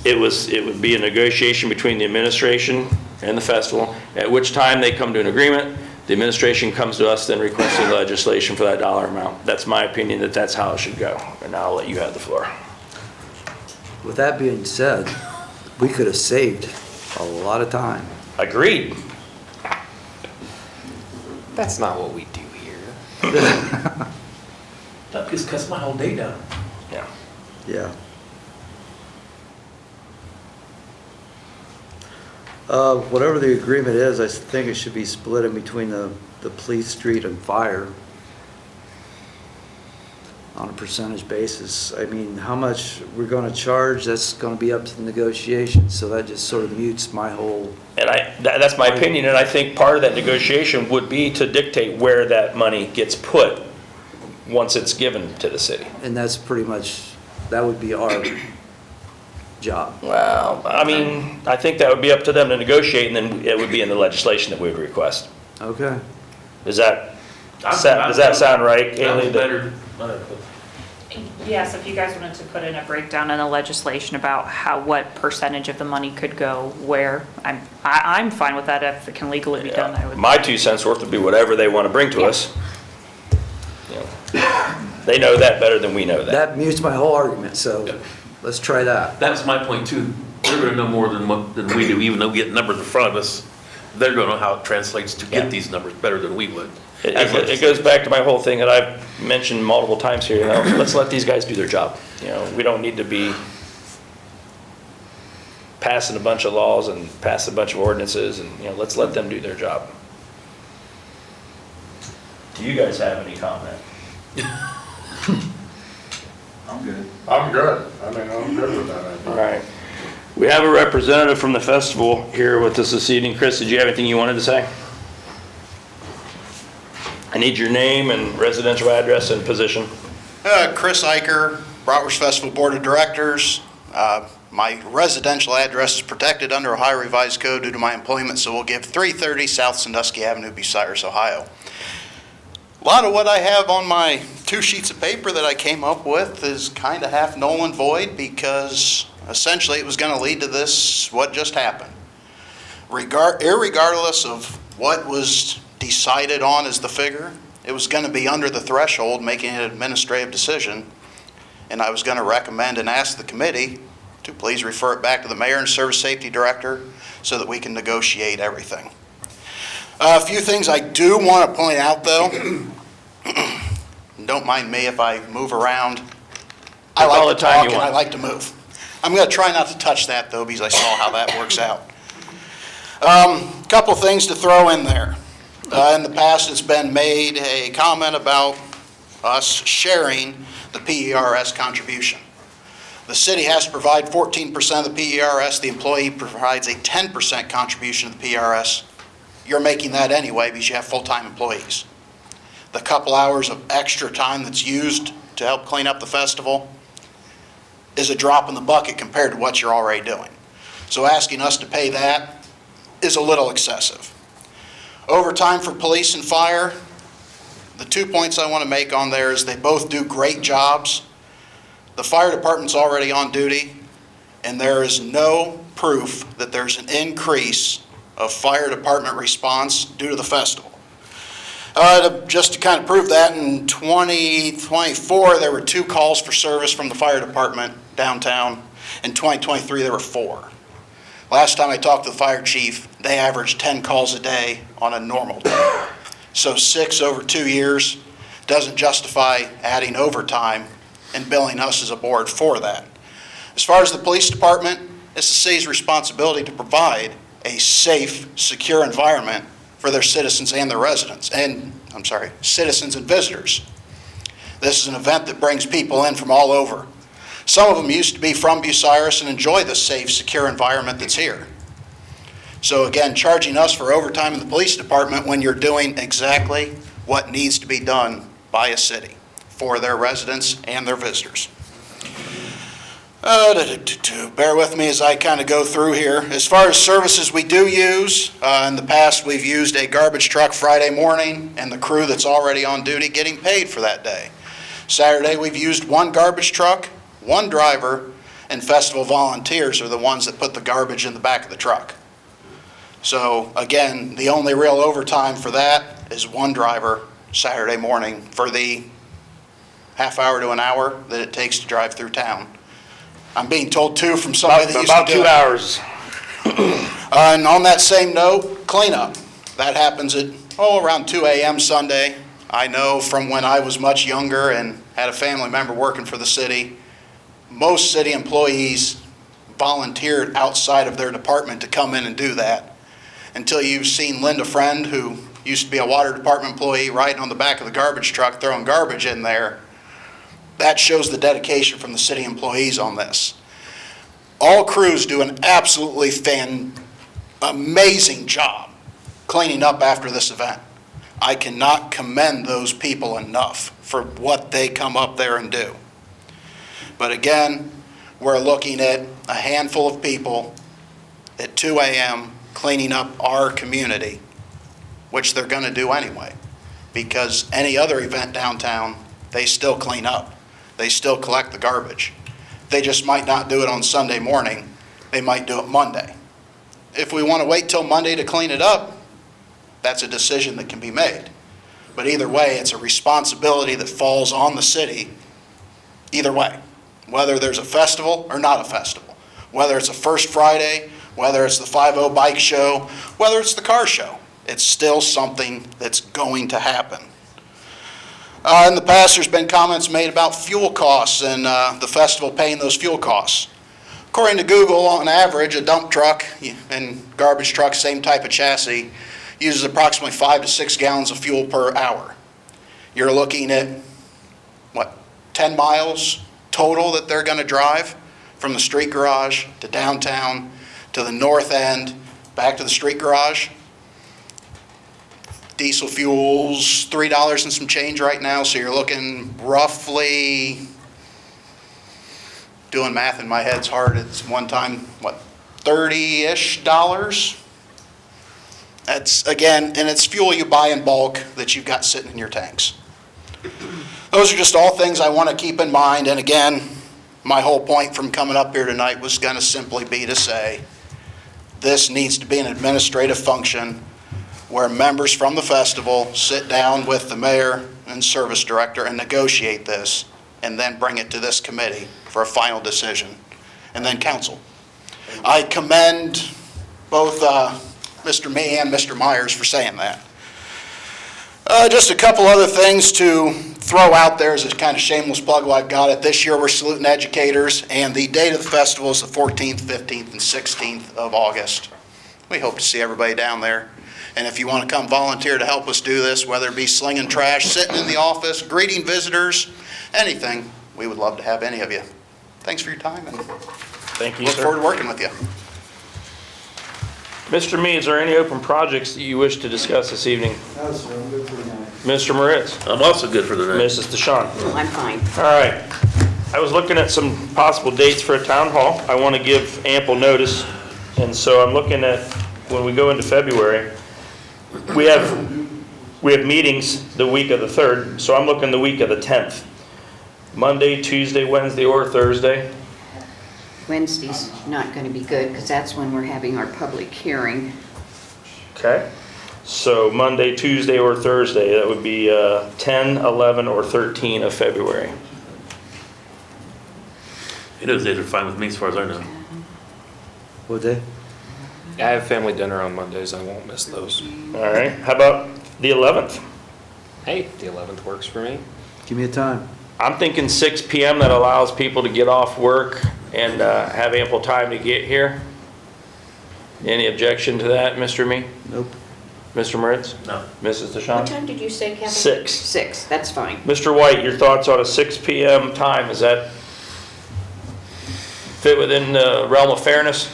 it would be a negotiation between the administration and the festival, at which time they come to an agreement. The administration comes to us then requesting legislation for that dollar amount. That's my opinion, that's how it should go. And now I'll let you have the floor. With that being said, we could have saved a lot of time. Agreed. That's not what we do here. That just cuts my whole day down. Yeah. Yeah. Whatever the agreement is, I think it should be split in between the police, street, and fire on a percentage basis. I mean, how much we're going to charge, that's going to be up to the negotiation, so that just sort of mutes my whole... And that's my opinion, and I think part of that negotiation would be to dictate where that money gets put once it's given to the city. And that's pretty much, that would be our job. Well, I mean, I think that would be up to them to negotiate, and then it would be in the legislation that we would request. Okay. Does that sound right, Kaylee? Better. Yes, if you guys wanted to put in a breakdown in the legislation about what percentage of the money could go where, I'm fine with that if it can legally be done. I would. My 2 cents worth would be whatever they want to bring to us. You know, they know that better than we know that. That mutes my whole argument, so let's try that. That's my point too. They're gonna know more than we do, even though we get numbers in front of us. They're gonna know how it translates to get these numbers better than we would. It goes back to my whole thing that I've mentioned multiple times here, let's let these guys do their job. We don't need to be passing a bunch of laws and passing a bunch of ordinances, and, let's let them do their job. Do you guys have any comment? I'm good. I'm good. I'm good with that idea. All right. We have a representative from the festival here with us this evening. Chris, did you have anything you wanted to say? I need your name and residential address and position. Chris Iker, Bratwurst Festival Board of Directors. My residential address is protected under Ohio Revised Code due to my employment, so we'll give 330 South Sandusky Avenue, Bucyrus, Ohio. A lot of what I have on my 2 sheets of paper that I came up with is kind of half null and void because essentially it was going to lead to this, what just happened. Irregardless of what was decided on as the figure, it was going to be under the threshold, making an administrative decision, and I was going to recommend and ask the committee to please refer it back to the mayor and service safety director so that we can negotiate everything. A few things I do want to point out, though. Don't mind me if I move around. I like to talk and I like to move. I'm going to try not to touch that, though, because I saw how that works out. Couple things to throw in there. In the past, it's been made a comment about us sharing the PERS contribution. The city has to provide 14% of the PERS. The employee provides a 10% contribution to the PERS. You're making that anyway because you have full-time employees. The couple hours of extra time that's used to help clean up the festival is a drop in the bucket compared to what you're already doing. So asking us to pay that is a little excessive. Overtime for police and fire, the 2 points I want to make on there is they both do great jobs. The fire department's already on duty, and there is no proof that there's an increase of fire department response due to the festival. Just to kind of prove that, in 2024, there were 2 calls for service from the fire department downtown. In 2023, there were 4. Last time I talked to the fire chief, they averaged 10 calls a day on a normal day. So 6 over 2 years doesn't justify adding overtime and billing us as a board for that. As far as the police department, it's the city's responsibility to provide a safe, secure environment for their citizens and their residents, citizens and visitors. This is an event that brings people in from all over. Some of them used to be from Bucyrus and enjoy the safe, secure environment that's here. So again, charging us for overtime in the police department when you're doing exactly what needs to be done by a city for their residents and their visitors. Bear with me as I kind of go through here. As far as services we do use, in the past we've used a garbage truck Friday morning and the crew that's already on duty getting paid for that day. Saturday we've used 1 garbage truck, 1 driver, and festival volunteers are the ones that put the garbage in the back of the truck. So again, the only real overtime for that is 1 driver Saturday morning for the half hour to an hour that it takes to drive through town. I'm being told too from somebody that used to do it. About 2 hours. And on that same note, cleanup. That happens at, around 2 a.m. Sunday. I know from when I was much younger and had a family member working for the city, most city employees volunteered outside of their department to come in and do that. Until you've seen Linda Friend, who used to be a water department employee, riding on the back of the garbage truck, throwing garbage in there. That shows the dedication from the city employees on this. All crews do an absolutely amazing job cleaning up after this event. I cannot commend those people enough for what they come up there and do. But again, we're looking at a handful of people at 2 a.m. cleaning up our community, which they're going to do anyway, because any other event downtown, they still clean up. They still collect the garbage. They just might not do it on Sunday morning. They might do it Monday. If we want to wait till Monday to clean it up, that's a decision that can be made. But either way, it's a responsibility that falls on the city either way, whether there's a festival or not a festival, whether it's a First Friday, whether it's the 5-0 bike show, whether it's the car show. It's still something that's going to happen. In the past, there's been comments made about fuel costs and the festival paying those fuel costs. According to Google, on average, a dump truck and garbage truck, same type of chassis, uses approximately 5 to 6 gallons of fuel per hour. You're looking at, 10 miles total that they're going to drive from the street garage to downtown to the north end, back to the street garage. Diesel fuel's $3 and some change right now, so you're looking roughly, doing math in my head's hard, it's one time, $30-ish? That's, again, and it's fuel you buy in bulk that you've got sitting in your tanks. Those are just all things I want to keep in mind, and again, my whole point from coming up here tonight was going to simply be to say, this needs to be an administrative function where members from the festival sit down with the mayor and service director and negotiate this, and then bring it to this committee for a final decision, and then council. I commend both Mr. Me and Mr. Myers for saying that. Just a couple other things to throw out there as a kind of shameless plug while I've got it. This year we're saluting educators, and the date of the festival is the 14th, 15th, and 16th of August. We hope to see everybody down there. And if you want to come volunteer to help us do this, whether it be slinging trash, sitting in the office, greeting visitors, anything, we would love to have any of you. Thanks for your time, and Thank you, look sir. forward to working with you. Mr. Me, is there any open projects that you wish to discuss this evening? No, sir, I'm good for tonight. Mr. Moritz? I'm also good for the night. Mrs. Dishon? I'm fine. All right. I was looking at some possible dates for a town hall. I want to give ample notice, and so I'm looking at, when we go into February, we have meetings the week of the 3rd, so I'm looking the week of the 10th. Monday, Tuesday, Wednesday, or Thursday. Wednesday's not going to be good because that's when we're having our public hearing. Okay. So Monday, Tuesday, or Thursday, that would be 10, 11, or 13 of February. Those days are fine with me as far as I know. What day? I have family dinner on Mondays, I won't miss those. All right. How about the 11th? Hey, the 11th works for me. Give me a time. I'm thinking 6 p.m. That allows people to get off work and have ample time to get here. Any objection to that, Mr. Me? Nope. Mr. Moritz? No. Mrs. What Dishon? time did you say, Kevin? 6. 6, that's fine. Mr. White, your thoughts on a 6 p.m. time? Does that fit within the realm of fairness?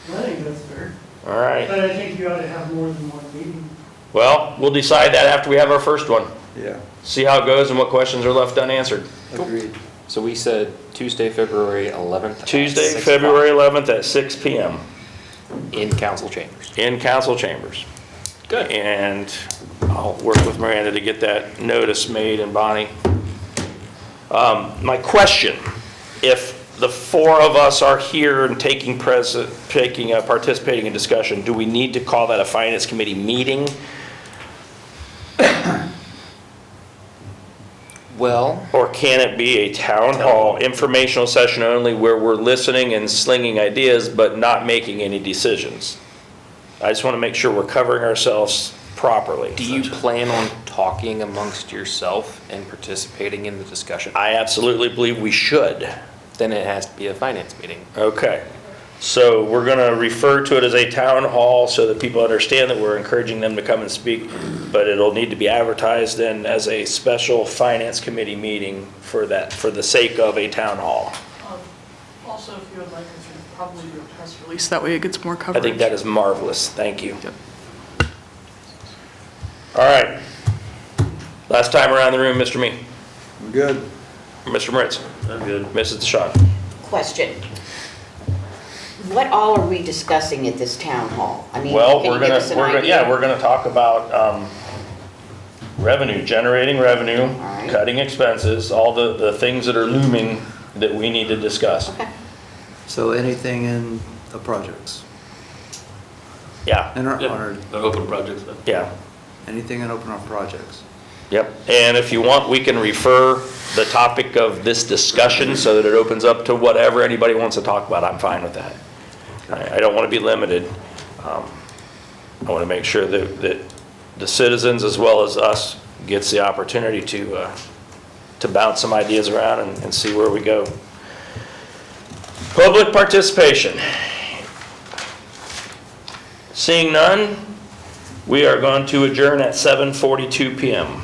I think that's fair. All right. But I think you ought to have more than one meeting. Well, we'll decide that after we have our first one. Yeah, See how it goes and what questions are left unanswered. agreed. So we said Tuesday, February 11th. at Tuesday, 6 February o'clock 11th at 6 p.m. in council chambers. in council chambers. Good. And I'll work with Miranda to get that notice made, and Bonnie. My question, if the 4 of us are here and participating in discussion, do we need to call that a finance committee meeting? Well, Or can it be a town hall informational session only where we're listening and slinging ideas but not making any decisions? I just want to make sure we're covering ourselves properly. do you plan on talking amongst yourself and participating in the discussion? I absolutely believe we should. Then it has to be a finance meeting. Okay. So we're going to refer to it as a town hall so that people understand that we're encouraging them to come and speak, but it'll need to be advertised then as a special finance committee meeting for the sake of a town hall. Also, if you would like, I should probably do a press release, that way it gets more I coverage. think that is marvelous. Thank you. Yep. All right. Last time around the room, Mr. Me. We're good. Mr. Moritz. I'm good. Mrs. Dishon. Question. What all are we discussing at this town hall? I mean, Well, can we're you give gonna, us an we're gonna, idea? yeah, we're gonna talk about, revenue, generating revenue, right. cutting expenses, all the things that are looming that we need to discuss. Okay. So anything in the projects? Yeah, In our, Yeah, our- the open projects. yeah, anything in open our projects? yep. And if you want, we can refer the topic of this discussion so that it opens up to whatever anybody wants to talk about. I'm fine with that. I don't want to be limited. I want to make sure that the citizens as well as us gets the opportunity to bounce some ideas around and see where we go. Public participation. Seeing none, we are going to adjourn at 7:42 PM.